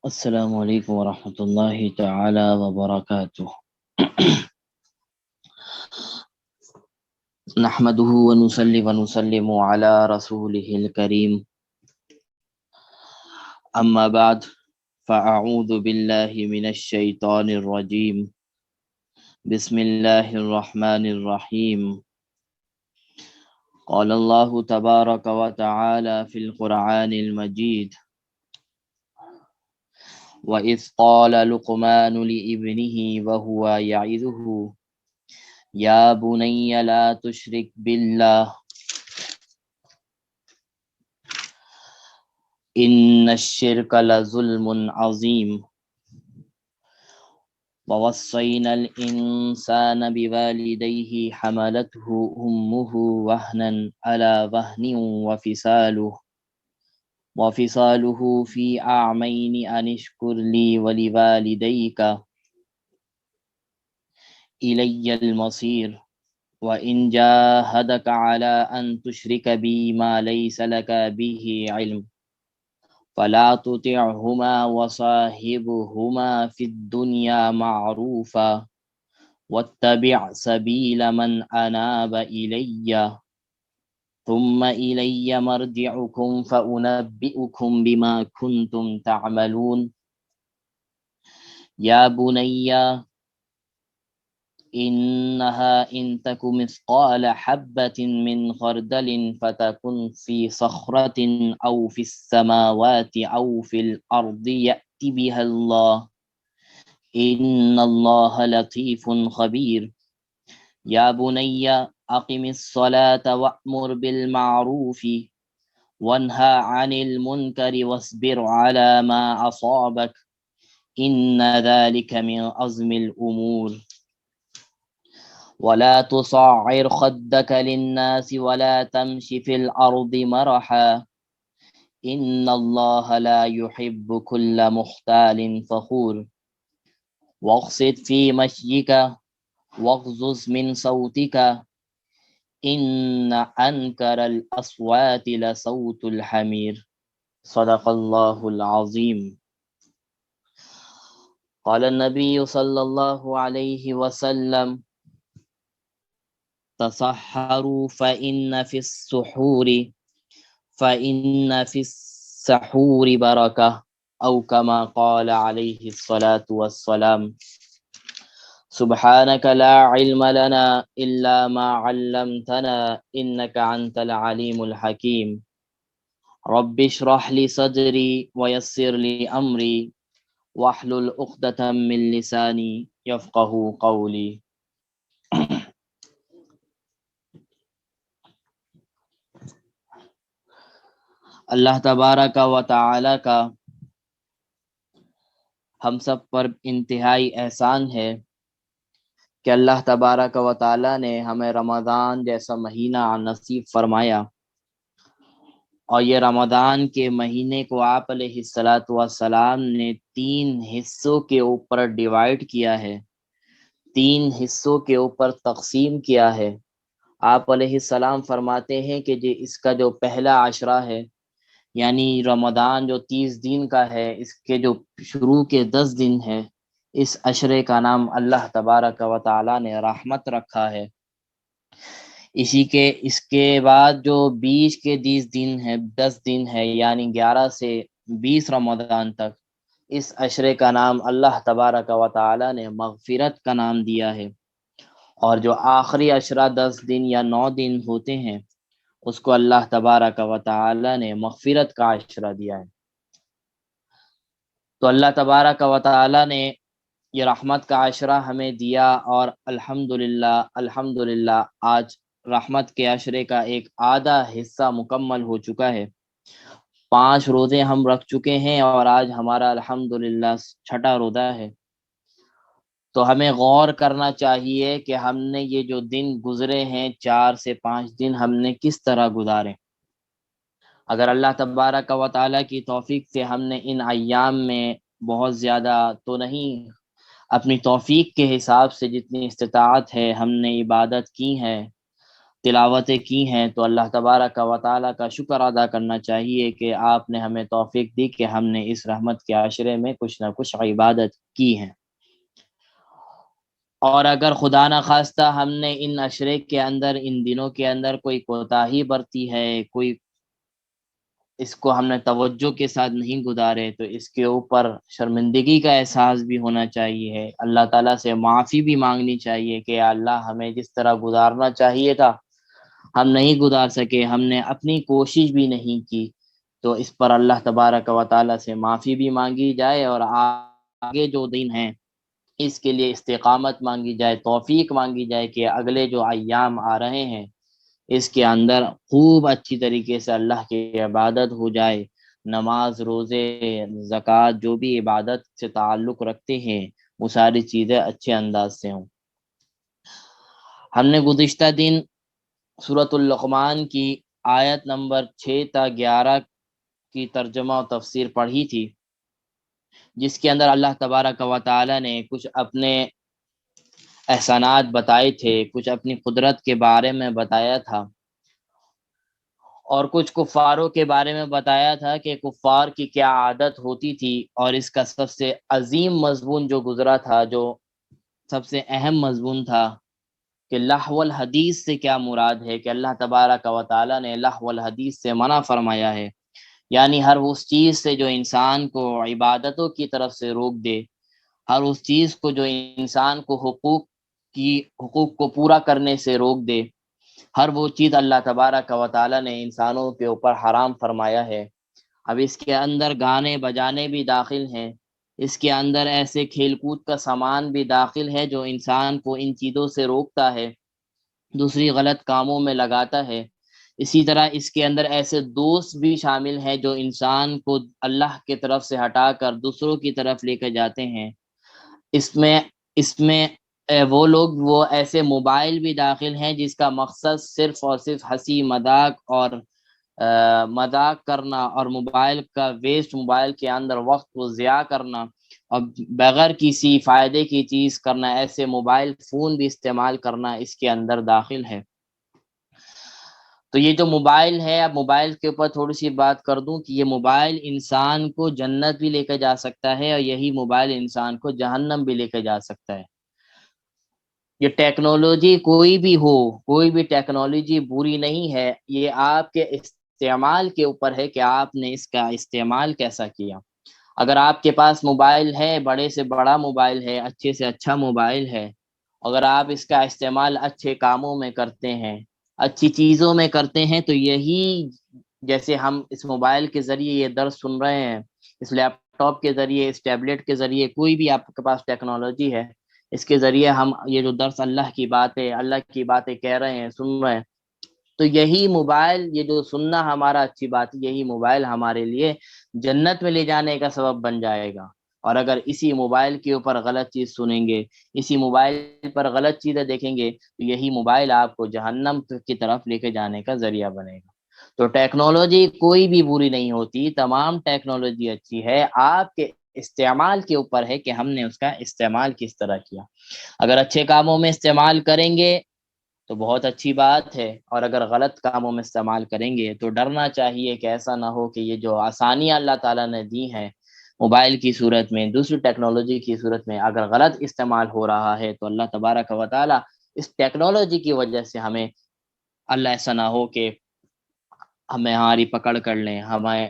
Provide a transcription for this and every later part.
السلام علیکم ورحمۃ اللہ تعالی وبرکاتہ۔ نحمده ونصلي ونسلم على رسوله الكريم، اما بعد فاعوذ باللہ من الشیطان الرجیم، بسم اللہ الرحمن الرحیم۔ قال اللہ تبارک وتعالی فی القرآن المجید، وَإِذْ قَالَ لُقْمَانُ لِابْنِهِ وَهُوَ يَعِظُهُ يَا بُنَيَّ لَا تُشْرِكْ بِاللَّهِ إِنَّ الشِّرْكَ لَظُلْمٌ عَظِيمٌ وَوَصَّيْنَا الْإِنسَانَ بِوَالِدَيْهِ حَمَلَتْهُ أُمُّهُ وَهْنًا عَلَى وَهْنٍ وفصاله في عامين أن اشكر لي ولوالديك إلي المصير وإن جاهدك على أن تشرك بي ما ليس لك به علم فلا تطعهما وصاحبهما في الدنيا معروفا واتبع سبيل من أناب إلي ثم إلي مرجعكم فأنبئكم بما كنتم تعملون يا بني إنها إن تك مثقال حبة من خردل فتكن في صخرة أو في السماوات أو في الأرض يأت بها الله إن الله لطيف خبير يا بني أقم الصلاة وأمر بالمعروف وانهى عن المنكر واصبر على ما أصابك إن ذلك من عزم الأمور ولا تصعر خدك للناس ولا تمش في الأرض مرحا إن الله لا يحب كل مختال فخور واقصد في مشيك واغضض من صوتك إن أنكر الأصوات لصوت الحمير صدق الله العظيم۔ قال النبي صلى الله عليه وسلم تصحروا فإن في السحور بركة أو كما قال عليه الصلاة والسلام۔ سبحانك لا علم لنا إلا ما علمتنا إنك أنت العليم الحكيم رب اشرح لي صدري ويسر لي أمري واحلل عقدة من لساني يفقه قولي۔ اللہ تبارک و تعالی کا ہم سب پر انتہائی احسان ہے کہ اللہ تبارک و تعالی نے ہمیں رمضان جیسا مہینہ نصیب فرمایا، اور یہ رمضان کے مہینے کو آپ علیہ الصلاۃ والسلام نے 3 حصوں کے اوپر ڈیوائیڈ کیا ہے، 3 حصوں کے اوپر تقسیم کیا ہے۔ آپ علیہ السلام فرماتے ہیں کہ اس کا جو پہلا عشرہ ہے، یعنی رمضان جو 30 دن کا ہے، اس کے جو شروع کے 10 دن ہے، اس عشرے کا نام اللہ تبارک و تعالی نے رحمت رکھا ہے۔ اس کے بعد جو بیچ کے 10 دن ہے یعنی 11 سے 20 رمضان تک، اس عشرے کا نام اللہ تبارک و تعالی نے مغفرت کا نام دیا ہے، اور جو آخری عشرہ 10 دن یا 9 دن ہوتے ہیں، اس کو اللہ تبارک و تعالی نے مغفرت کا عشرہ دیا ہے۔ تو اللہ تبارک و تعالی نے یہ رحمت کا عشرہ ہمیں دیا، اور الحمدللہ آج رحمت کے عشرے کا ایک آدھا حصہ مکمل ہو چکا ہے۔ 5 روزے ہم رکھ چکے ہیں، اور آج ہمارا الحمدللہ 6واں روزہ ہے۔ تو ہمیں غور کرنا چاہیے کہ ہم نے یہ جو دن گزرے ہیں 4 سے 5 دن ہم نے کس طرح گزارے۔ اگر اللہ تبارک و تعالیٰ کی توفیق سے ہم نے ان ایام میں بہت زیادہ تو نہیں، اپنی توفیق کے حساب سے جتنی استطاعت ہے ہم نے عبادت کی ہے، تلاوتیں کی ہیں تو اللہ تبارک و تعالیٰ کا شکر ادا کرنا چاہیے کہ آپ نے ہمیں توفیق دی کہ ہم نے اس رحمت کے عشرے میں کچھ نہ کچھ عبادت کی ہیں، اور اگر خدا نہ خواستہ ہم نے ان عشرے کے اندر، ان دنوں کے اندر کوئی کوتاہی برتی ہے، کوئی اس کو ہم نے توجہ کے ساتھ نہیں گزارے، تو اس کے اوپر شرمندگی کا احساس بھی ہونا چاہیے، اللہ تعالیٰ سے معافی بھی مانگنی چاہیے کہ یا اللہ ہمیں جس طرح گزارنا چاہیے تھا ہم نہیں گزار سکے، ہم نے اپنی کوشش بھی نہیں کی، تو اس پر اللہ تبارک و تعالیٰ سے معافی بھی مانگی جائے، اور آگے جو دن ہیں اس کے لیے استقامت مانگی جائے، توفیق مانگی جائے کہ اگلے جو ایام آ رہے ہیں اس کے اندر خوب اچھی طریقے سے اللہ کی عبادت ہو جائے، نماز، روزے، زکوٰۃ، جو بھی عبادت سے تعلق رکھتے ہیں وہ ساری چیزیں اچھے انداز سے ہوں۔ ہم نے گزشتہ دن سورۃ اللقمان کی آیت نمبر 6 تا 11 کی ترجمہ و تفسیر پڑھی تھی، جس کے اندر اللہ تبارک و تعالی نے کچھ اپنے احسانات بتائے تھے، کچھ اپنی قدرت کے بارے میں بتایا تھا، اور کچھ کفاروں کے بارے میں بتایا تھا کہ کفار کی کیا عادت ہوتی تھی، اور اس کا سب سے عظیم مضمون جو گزرا تھا، جو سب سے اہم مضمون تھا، کہ لہو الحدیث سے کیا مراد ہے، کہ اللہ تبارک و تعالی نے لہو الحدیث سے منع فرمایا ہے، یعنی ہر اس چیز سے جو انسان کو عبادتوں کی طرف سے روک دے، ہر اس چیز کو جو انسان کو حقوق کو پورا کرنے سے روک دے، ہر وہ چیز اللہ تبارک و تعالی نے انسانوں کے اوپر حرام فرمایا ہے۔ اب اس کے اندر گانے بجانے بھی داخل ہیں، اس کے اندر ایسے کھیل کود کا سامان بھی داخل ہے جو انسان کو ان چیزوں سے روکتا ہے، دوسری غلط کاموں میں لگاتا ہے۔ اسی طرح اس کے اندر ایسے دوست بھی شامل ہیں جو انسان کو اللہ کی طرف سے ہٹا کر دوسروں کی طرف لے کے جاتے ہیں۔ اس میں وہ لوگ، وہ ایسے موبائل بھی داخل ہیں جس کا مقصد صرف اور صرف ہنسی مذاق اور مذاق کرنا، اور موبائل کا ویسٹ، موبائل کے اندر وقت کو ضیاع کرنا اور بغیر کسی فائدے کی چیز کرنا، ایسے موبائل فون بھی استعمال کرنا اس کے اندر داخل ہے۔ تو یہ جو موبائل ہے، اب موبائل کے اوپر تھوڑی سی بات کر دوں کہ یہ موبائل انسان کو جنت بھی لے کے جا سکتا ہے، اور یہی موبائل انسان کو جہنم بھی لے کے جا سکتا ہے۔ یہ ٹیکنالوجی کوئی بھی ہو، کوئی بھی ٹیکنالوجی بری نہیں ہے، یہ آپ کے استعمال کے اوپر ہے کہ آپ نے اس کا استعمال کیسا کیا۔ اگر آپ کے پاس موبائل ہے، بڑے سے بڑا موبائل ہے، اچھے سے اچھا موبائل ہے، اگر آپ اس کا استعمال اچھے کاموں میں کرتے ہیں، اچھی چیزوں میں کرتے ہیں، تو یہی، جیسے ہم اس موبائل کے ذریعے یہ درس سن رہے ہیں، اس لیپ ٹاپ کے ذریعے، اس ٹیبلٹ کے ذریعے، کوئی بھی آپ کے پاس ٹیکنالوجی ہے، اس کے ذریعے ہم یہ جو درس اللہ کی باتیں کہہ رہے ہیں، سن رہے ہیں، تو یہی موبائل، یہ جو سننا ہمارا اچھی بات ہے، یہی موبائل ہمارے لیے جنت میں لے جانے کا سبب بن جائے گا۔ اور اگر اسی موبائل کے اوپر غلط چیز سنیں گے، اسی موبائل پر غلط چیزیں دیکھیں گے، تو یہی موبائل آپ کو جہنم کی طرف لے کے جانے کا ذریعہ بنے گا۔ تو ٹیکنالوجی کوئی بھی بری نہیں ہوتی، تمام ٹیکنالوجی اچھی ہے، آپ کے استعمال کے اوپر ہے کہ ہم نے اس کا استعمال کس طرح کیا۔ اگر اچھے کاموں میں استعمال کریں گے تو بہت اچھی بات ہے، اور اگر غلط کاموں میں استعمال کریں گے تو ڈرنا چاہیے کہ ایسا نہ ہو کہ یہ جو آسانیاں اللہ تعالیٰ نے دی ہیں موبائل کی صورت میں، دوسری ٹیکنالوجی کی صورت میں، اگر غلط استعمال ہو رہا ہے تو اللہ تبارک و تعالیٰ اس ٹیکنالوجی کی وجہ سے ہمیں، اللہ ایسا نہ ہو کہ ہمیں ہماری پکڑ کر لیں، ہمیں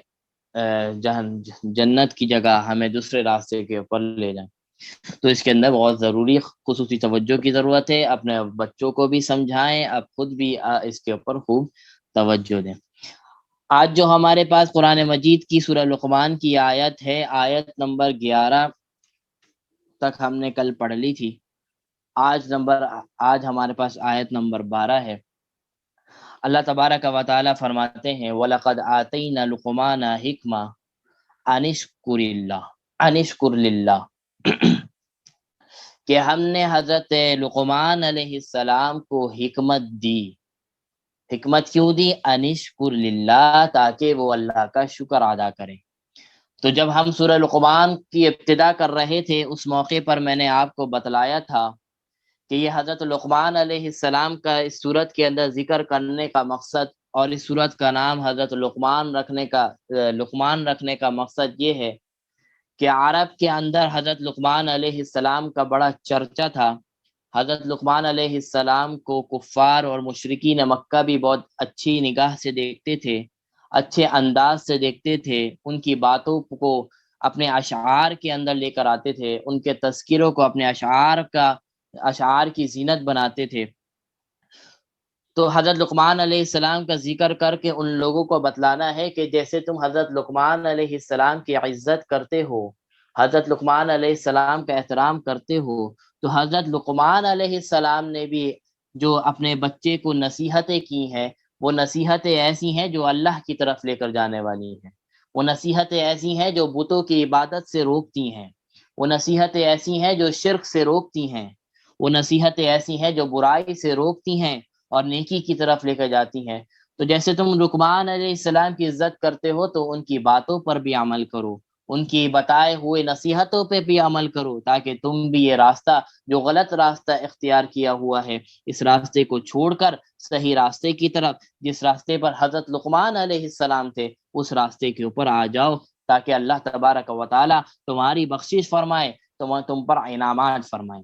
جنت کی جگہ ہمیں دوسرے راستے کے اوپر لے جائیں۔ تو اس کے اندر بہت ضروری خصوصی توجہ کی ضرورت ہے، اپنے بچوں کو بھی سمجھائیں، اب خود بھی اس کے اوپر خوب توجہ دیں۔ آج جو ہمارے پاس قرآن مجید کی سورہ لقمان کی آیت ہے، آیت نمبر 11 تک ہم نے کل پڑھ لی تھی، آج ہمارے پاس آیت نمبر 12 ہے۔ اللہ تبارک و تعالی فرماتے ہیں وَلَقَدْ آتَيْنَا لُقْمَانَ حِکْمَةً أَنِ اشْكُرْ لِلَّهِ کہ ہم نے حضرت لقمان علیہ السلام کو حکمت دی۔ حکمت کیوں دی؟ انشکر للہ، تاکہ وہ اللہ کا شکر ادا کرے۔ تو جب ہم سورہ لقمان کی ابتدا کر رہے تھے، اس موقع پر میں نے آپ کو بتلایا تھا کہ یہ حضرت لقمان علیہ السلام کا اس صورت کے اندر ذکر کرنے کا مقصد اور اس صورت کا نام حضرت لقمان رکھنے کا مقصد یہ ہے کہ عرب کے اندر حضرت لقمان علیہ السلام کا بڑا چرچا تھا۔ حضرت لقمان علیہ السلام کو کفار اور مشرکین مکہ بھی بہت اچھی نگاہ سے دیکھتے تھے، اچھے انداز سے دیکھتے تھے، ان کی باتوں کو اپنے اشعار کے اندر لے کر آتے تھے، ان کے تذکروں کو اپنے اشعار کی زینت بناتے تھے۔ تو حضرت لقمان علیہ السلام کا ذکر کر کے ان لوگوں کو بتلانا ہے کہ جیسے تم حضرت لقمان علیہ السلام کی عزت کرتے ہو، حضرت لقمان علیہ السلام کا احترام کرتے ہو، تو حضرت لقمان علیہ السلام نے بھی جو اپنے بچے کو نصیحتیں کی ہیں، وہ نصیحتیں ایسی ہیں جو اللہ کی طرف لے کر جانے والی ہیں، وہ نصیحتیں ایسی ہیں جو بتوں کی عبادت سے روکتی ہیں، وہ نصیحتیں ایسی ہیں جو شرک سے روکتی ہیں، وہ نصیحتیں ایسی ہیں جو برائی سے روکتی ہیں اور نیکی کی طرف لے کر جاتی ہیں۔ تو جیسے تم لقمان علیہ السلام کی عزت کرتے ہو تو ان کی باتوں پر بھی عمل کرو، ان کی بتائے ہوئے نصیحتوں پہ بھی عمل کرو، تاکہ تم بھی یہ راستہ جو غلط راستہ اختیار کیا ہوا ہے، اس راستے کو چھوڑ کر صحیح راستے کی طرف، جس راستے پر حضرت لقمان علیہ السلام تھے، اس راستے کے اوپر آ جاؤ، تاکہ اللہ تبارک و تعالی تمہاری بخشش فرمائے، تم پر انعامات فرمائے۔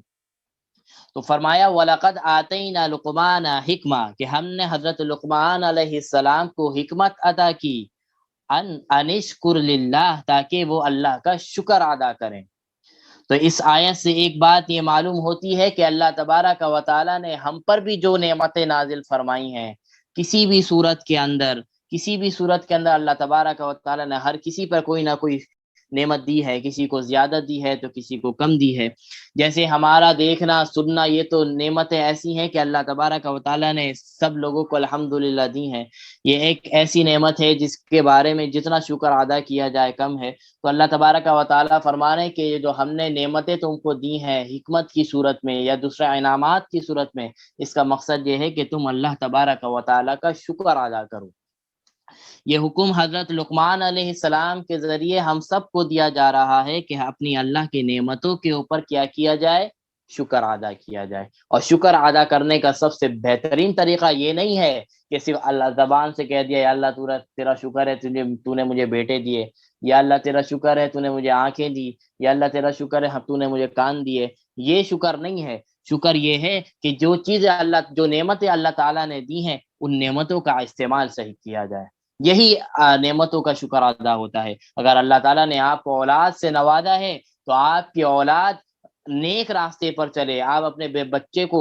تو فرمایا وَلَقَدْ آتَيْنَا لُقْمَانَ حِکمہ، کہ ہم نے حضرت لقمان علیہ السلام کو حکمت عطا کی، انشکر للہ، تاکہ وہ اللہ کا شکر ادا کریں۔ تو اس آیت سے ایک بات یہ معلوم ہوتی ہے کہ اللہ تبارک و تعالی نے ہم پر بھی جو نعمتیں نازل فرمائی ہیں، کسی بھی صورت کے اندر اللہ تبارک و تعالی نے ہر کسی پر کوئی نہ کوئی نعمت دی ہے، کسی کو زیادہ دی ہے تو کسی کو کم دی ہے۔ جیسے ہمارا دیکھنا سننا، یہ تو نعمتیں ایسی ہیں کہ اللہ تبارک و تعالی نے سب لوگوں کو الحمدللہ دی ہیں۔ یہ ایک ایسی نعمت ہے جس کے بارے میں جتنا شکر ادا کیا جائے کم ہے۔ تو اللہ تبارک و تعالی فرما رہے ہیں کہ یہ جو ہم نے نعمتیں تم کو دی ہیں حکمت کی صورت میں یا دوسرے انعامات کی صورت میں، اس کا مقصد یہ ہے کہ تم اللہ تبارک و تعالی کا شکر ادا کرو۔ یہ حکم حضرت لقمان علیہ السلام کے ذریعے ہم سب کو دیا جا رہا ہے کہ اپنی اللہ کی نعمتوں کے اوپر کیا کیا جائے، شکر ادا کیا جائے۔ اور شکر ادا کرنے کا سب سے بہترین طریقہ یہ نہیں ہے کہ صرف اللہ زبان سے کہہ دیا یا اللہ تیرا شکر ہے تو نے مجھے بیٹے دیے، یا اللہ تیرا شکر ہے تو نے مجھے آنکھیں دی، یا اللہ تیرا شکر ہے تو نے مجھے کان دیے۔ یہ شکر نہیں ہے۔ شکر یہ ہے کہ جو نعمتیں اللہ تعالیٰ نے دی ہیں، ان نعمتوں کا استعمال صحیح کیا جائے، یہی نعمتوں کا شکر ادا ہوتا ہے۔ اگر اللہ تعالیٰ نے آپ کو اولاد سے نوازا ہے تو آپ کی اولاد نیک راستے پر چلے، آپ اپنے بچے کو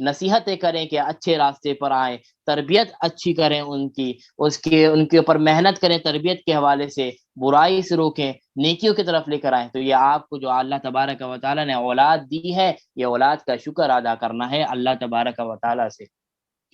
نصیحتیں کریں کہ اچھے راستے پر آئیں، تربیت اچھی کریں ان کے اوپر محنت کریں، تربیت کے حوالے سے برائی سے روکیں، نیکیوں کی طرف لے کر آئیں۔ تو یہ آپ کو جو اللہ تبارک و تعالیٰ نے اولاد دی ہے، یہ اولاد کا شکر ادا کرنا ہے اللہ تبارک و تعالیٰ سے۔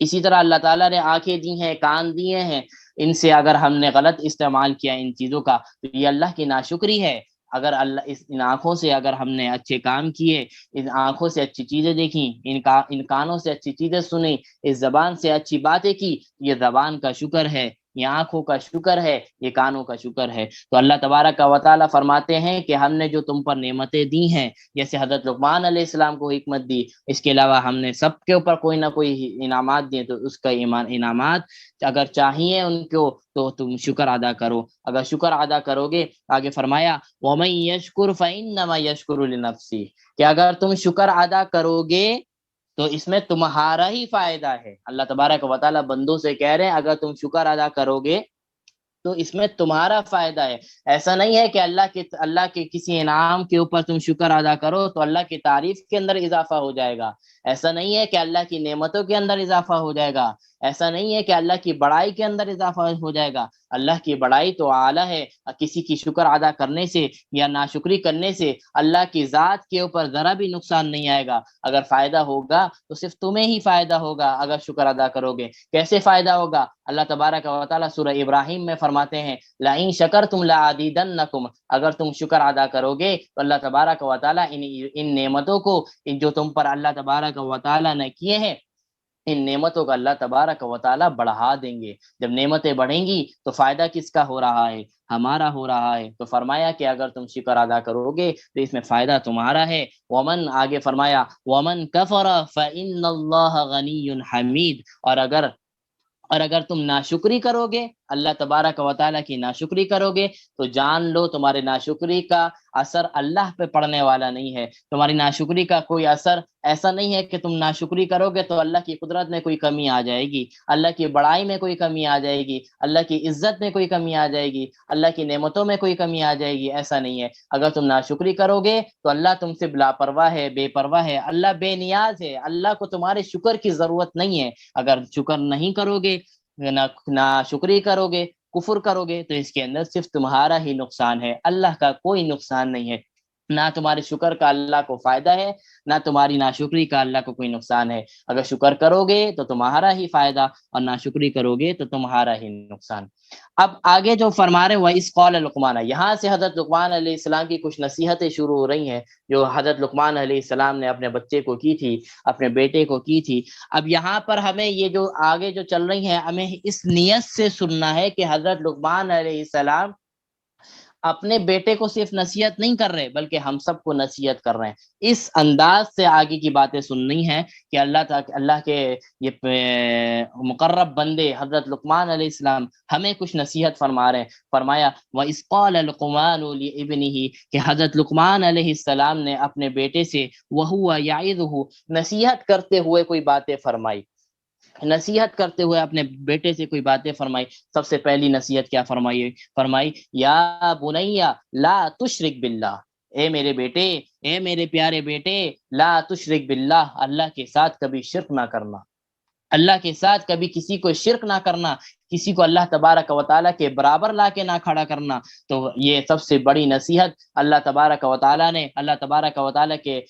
اسی طرح اللہ تعالیٰ نے آنکھیں دی ہیں، کان دیے ہیں، ان سے اگر ہم نے غلط استعمال کیا ان چیزوں کا تو یہ اللہ کی ناشکری ہے۔ اگر ان آنکھوں سے اگر ہم نے اچھے کام کیے، ان آنکھوں سے اچھی چیزیں دیکھیں، ان کانوں سے اچھی چیزیں سنیں، اس زبان سے اچھی باتیں کی، یہ زبان کا شکر ہے، یہ آنکھوں کا شکر ہے، یہ کانوں کا شکر ہے۔ تو اللہ تبارک و تعالیٰ فرماتے ہیں کہ ہم نے جو تم پر نعمتیں دی ہیں، جیسے حضرت لقمان علیہ السلام کو حکمت دی، اس کے علاوہ ہم نے سب کے اوپر کوئی نہ کوئی انعامات دیے، تو اس کا انعامات اگر چاہیے ان کو تو تم شکر ادا کرو۔ اگر شکر ادا کرو گے، آگے فرمایا وَمَن يَشْكُرْ فَإِنَّمَا يَشْكُرُ لِنَفْسِهِ، کہ اگر تم شکر ادا کرو گے تو اس میں تمہارا ہی فائدہ ہے۔ اللہ تبارک و تعالیٰ بندوں سے کہہ رہے ہیں اگر تم شکر ادا کرو گے تو اس میں تمہارا فائدہ ہے۔ ایسا نہیں ہے کہ اللہ کے کسی انعام کے اوپر تم شکر ادا کرو تو اللہ کی تعریف کے اندر اضافہ ہو جائے گا، ایسا نہیں ہے کہ اللہ کی نعمتوں کے اندر اضافہ ہو جائے گا، ایسا نہیں ہے کہ اللہ کی بڑائی کے اندر اضافہ ہو جائے گا۔ اللہ کی بڑائی تو اعلیٰ ہے، کسی کی شکر ادا کرنے سے یا ناشکری کرنے سے اللہ کی ذات کے اوپر ذرا بھی نقصان نہیں آئے گا۔ اگر فائدہ ہوگا تو صرف تمہیں ہی فائدہ ہوگا اگر شکر ادا کرو گے۔ کیسے فائدہ ہوگا؟ اللہ تبارک و تعالیٰ سورہ ابراہیم میں فرماتے ہیں لَإِن شَكَرْتُمْ لَأَزِيدَنَّكُمْ، اگر تم شکر ادا کرو گے تو اللہ تبارک و تعالیٰ ان نعمتوں کو جو تم پر اللہ تبارک و تعالیٰ نے کیے ہیں ان نعمتوں کا اللہ تبارک و تعالیٰ بڑھا دیں گے۔ جب نعمتیں بڑھیں گی تو فائدہ کس کا ہو رہا ہے؟ ہمارا ہو رہا ہے۔ تو فرمایا کہ اگر تم شکر ادا کرو گے تو اس میں فائدہ تمہارا ہے۔ ومن، آگے فرمایا ومن کفر فإن اللہ غنی حمید، اور اگر تم ناشکری کرو گے، اللہ تبارک و تعالیٰ کی ناشکری کرو گے، تو جان لو تمہارے ناشکری کا اثر اللہ پہ پڑنے والا نہیں ہے۔ تمہاری ناشکری کا کوئی اثر ایسا نہیں ہے کہ تم ناشکری کرو گے تو اللہ کی قدرت میں کوئی کمی آ جائے گی، اللہ کی بڑائی میں کوئی کمی آ جائے گی، اللہ کی عزت میں کوئی کمی آ جائے گی، اللہ کی نعمتوں میں کوئی کمی آ جائے گی، ایسا نہیں ہے۔ اگر تم ناشکری کرو گے تو اللہ تم سے لاپرواہ ہے، بے پرواہ ہے، اللہ بے نیاز ہے، اللہ کو تمہارے شکر کی ضرورت نہیں ہے۔ اگر شکر نہیں کرو گے، نہ شکری کرو گے، کفر کرو گے، تو اس کے اندر صرف تمہارا ہی نقصان ہے، اللہ کا کوئی نقصان نہیں ہے۔ نہ تمہارے شکر کا اللہ کو فائدہ ہے، نہ تمہاری ناشکری کا اللہ کو کوئی نقصان ہے۔ اگر شکر کرو گے تو تمہارا ہی فائدہ، اور ناشکری کرو گے تو تمہارا ہی نقصان۔ اب آگے جو فرما رہے وَإِذْ قَالَ لقمان، یہاں سے حضرت لقمان علیہ السلام کی کچھ نصیحتیں شروع ہو رہی ہیں جو حضرت لقمان علیہ السلام نے اپنے بچے کو کی تھی، اپنے بیٹے کو کی تھی۔ اب یہاں پر ہمیں یہ جو آگے جو چل رہی ہیں، ہمیں اس نیت سے سننا ہے کہ حضرت لقمان علیہ السلام اپنے بیٹے کو صرف نصیحت نہیں کر رہے بلکہ ہم سب کو نصیحت کر رہے ہیں۔ اس انداز سے آگے کی باتیں سننی ہے کہ اللہ کے یہ مقرب بندے حضرت لقمان علیہ السلام ہمیں کچھ نصیحت فرما رہے ہیں۔ فرمایا وَإِذْ قَالَ لُقْمَانُ لِابْنِهِ، کہ حضرت لقمان علیہ السلام نے اپنے بیٹے سے وَهُوَ يَعِظُهُ، نصیحت کرتے ہوئے کوئی باتیں فرمائی، نصیحت کرتے ہوئے اپنے بیٹے سے کوئی باتیں فرمائی۔ سب سے پہلی نصیحت کیا فرمائی یا بنیا لا تشرک باللہ، اے میرے بیٹے، اے میرے پیارے بیٹے، لا تشرک باللہ، اللہ کے ساتھ کبھی شرک نہ کرنا، اللہ کے ساتھ کبھی کسی کو شرک نہ کرنا، کسی کو اللہ تبارک و تعالیٰ کے برابر لا کے نہ کھڑا کرنا۔ تو یہ سب سے بڑی نصیحت اللہ تبارک و تعالیٰ نے، اللہ تبارک و تعالیٰ کے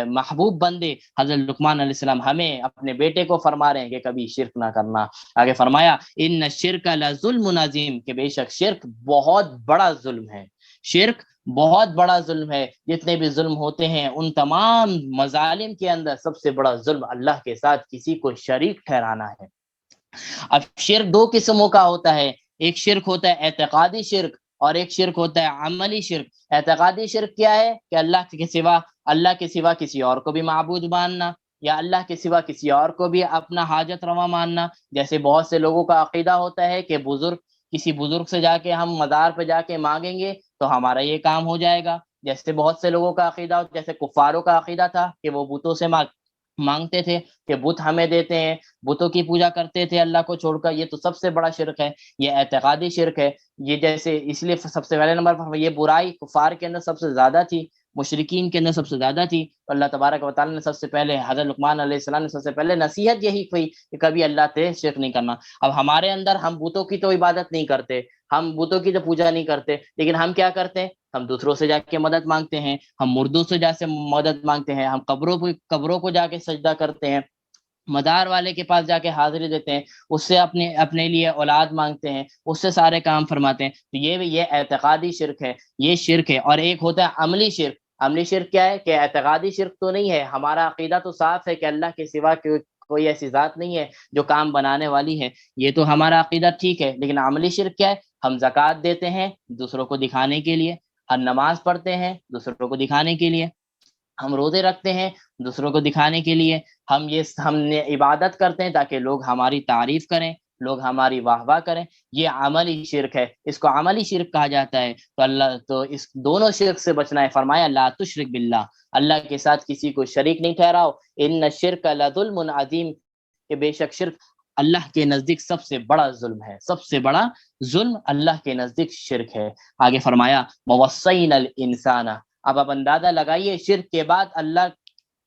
محبوب بندے حضرت لقمان علیہ السلام ہمیں اپنے بیٹے کو فرما رہے ہیں کہ کبھی شرک نہ کرنا۔ آگے فرمایا ان الشرک لظلم عظیم، کہ بے شک شرک بہت بڑا ظلم ہے، شرک بہت بڑا ظلم ہے۔ جتنے بھی ظلم ہوتے ہیں ان تمام مظالم کے اندر سب سے بڑا ظلم اللہ کے ساتھ کسی کو شریک ٹھہرانا ہے۔ اب شرک دو قسموں کا ہوتا ہے، ایک شرک ہوتا ہے اعتقادی شرک، اور ایک شرک ہوتا ہے عملی شرک۔ اعتقادی شرک کیا ہے؟ کہ اللہ کے سوا کسی اور کو بھی معبود ماننا، یا اللہ کے سوا کسی اور کو بھی اپنا حاجت روا ماننا۔ جیسے بہت سے لوگوں کا عقیدہ ہوتا ہے کہ کسی بزرگ سے جا کے ہم مزار پہ جا کے مانگیں گے تو ہمارا یہ کام ہو جائے گا۔ جیسے بہت سے لوگوں کا عقیدہ، جیسے کفاروں کا عقیدہ تھا کہ وہ بتوں سے مانگتے تھے کہ بت ہمیں دیتے ہیں، بتوں کی پوجا کرتے تھے اللہ کو چھوڑ کر۔ یہ تو سب سے بڑا شرک ہے، یہ اعتقادی شرک ہے۔ یہ جیسے اس لیے سب سے پہلے نمبر پر یہ برائی کفار کے اندر سب سے زیادہ تھی، مشرکین کے اندر سب سے زیادہ تھی۔ تو اللہ تبارک و تعالیٰ نے سب سے پہلے حضرت لقمان علیہ السلام نے سب سے پہلے نصیحت یہی کی کہ کبھی اللہ سے شرک نہیں کرنا۔ اب ہمارے اندر ہم بتوں کی تو عبادت نہیں کرتے، ہم بتوں کی تو پوجا نہیں کرتے، لیکن ہم کیا کرتے ہیں؟ ہم دوسروں سے جا کے مدد مانگتے ہیں، ہم مردوں سے جا سے مدد مانگتے ہیں، ہم قبروں کو جا کے سجدہ کرتے ہیں، مدار والے کے پاس جا کے حاضری دیتے ہیں، اس سے اپنے لیے اولاد مانگتے ہیں، اس سے سارے کام فرماتے ہیں۔ تو یہ اعتقادی شرک ہے، یہ شرک ہے۔ اور ایک ہوتا ہے عملی شرک۔ عملی شرک کیا ہے؟ کہ اعتقادی شرک تو نہیں ہے، ہمارا عقیدہ تو صاف ہے کہ اللہ کے سوا کوئی ایسی ذات نہیں ہے جو کام بنانے والی ہے، یہ تو ہمارا عقیدہ ٹھیک ہے۔ لیکن عملی شرک کیا ہے؟ ہم زکوٰۃ دیتے ہیں دوسروں کو دکھانے کے لیے، ہم نماز پڑھتے ہیں دوسروں کو دکھانے کے لیے، ہم روزے رکھتے ہیں دوسروں کو دکھانے کے لیے، ہم نے عبادت کرتے ہیں تاکہ لوگ ہماری تعریف کریں، لوگ ہماری واہ واہ کریں۔ یہ عملی شرک ہے، اس کو عملی شرک کہا جاتا ہے۔ تو اس دونوں شرک سے بچنا ہے۔ فرمایا لا تشرک باللہ، اللہ کے ساتھ کسی کو شریک نہیں ٹھہراؤ۔ ان الشرک لظلم عظیم، کہ بے شک شرک اللہ کے نزدیک سب سے بڑا ظلم ہے، سب سے بڑا ظلم اللہ کے نزدیک شرک ہے۔ آگے فرمایا ووصینا الانسان، اب آپ اندازہ لگائیے شرک کے بعد اللہ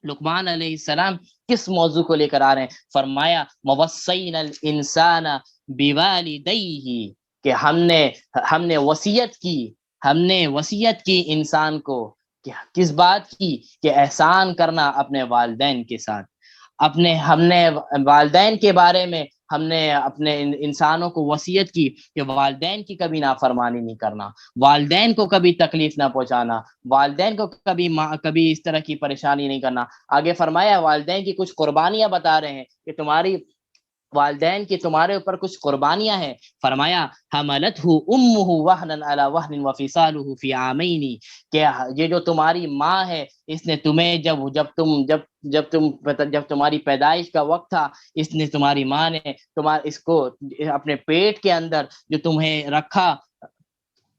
لقمان علیہ السلام کس موضوع کو لے کر آ رہے ہیں۔ فرمایا ووصینا الانسان بوالدیہ، کہ ہم نے وصیت کی انسان کو، کہ کس بات کی؟ کہ احسان کرنا اپنے والدین کے ساتھ۔ ہم نے والدین کے بارے میں ہم نے اپنے انسانوں کو وصیت کی کہ والدین کی کبھی نافرمانی نہیں کرنا، والدین کو کبھی تکلیف نہ پہنچانا، والدین کو کبھی اس طرح کی پریشانی نہیں کرنا۔ آگے فرمایا والدین کی کچھ قربانیاں بتا رہے ہیں کہ تمہاری والدین کی تمہارے اوپر کچھ قربانیاں ہیں۔ فرمایا حملتہ امہ وہنا علی وہن وفصالہ فی عامین، کہ یہ جو تمہاری ماں ہے اس نے تمہیں جب تمہاری پیدائش کا وقت تھا، اس نے تمہاری ماں نے اس کو اپنے پیٹ کے اندر جو تمہیں رکھا،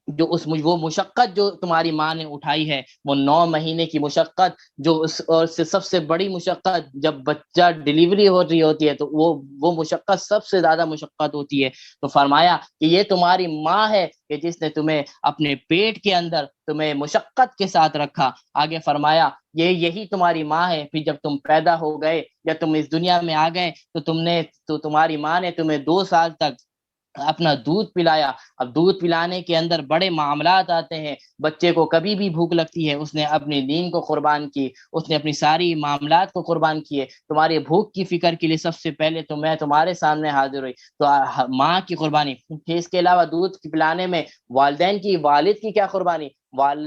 جو وہ مشقت جو تمہاری ماں نے اٹھائی ہے، وہ 9 مہینے کی مشقت، جو اور سب سے بڑی مشقت جب بچہ ڈیلیوری ہو رہی ہوتی ہے تو وہ مشقت سب سے زیادہ مشقت ہوتی ہے۔ تو فرمایا کہ یہ تمہاری ماں ہے کہ جس نے تمہیں اپنے پیٹ کے اندر تمہیں مشقت کے ساتھ رکھا۔ آگے فرمایا یہی تمہاری ماں ہے، پھر جب تم پیدا ہو گئے یا تم اس دنیا میں آ گئے تو تمہاری ماں نے تمہیں 2 سال تک اپنا دودھ پلایا۔ اب دودھ پلانے کے اندر بڑے معاملات آتے ہیں، بچے کو کبھی بھی بھوک لگتی ہے، اس نے اپنی دین کو قربان کی، اس نے اپنی ساری معاملات کو قربان کیے تمہاری بھوک کی فکر کے لیے۔ سب سے پہلے تو میں تمہارے سامنے حاضر ہوئی، تو ماں کی قربانی۔ پھر اس کے علاوہ دودھ پلانے میں والدین کی، والد کی کیا قربانی؟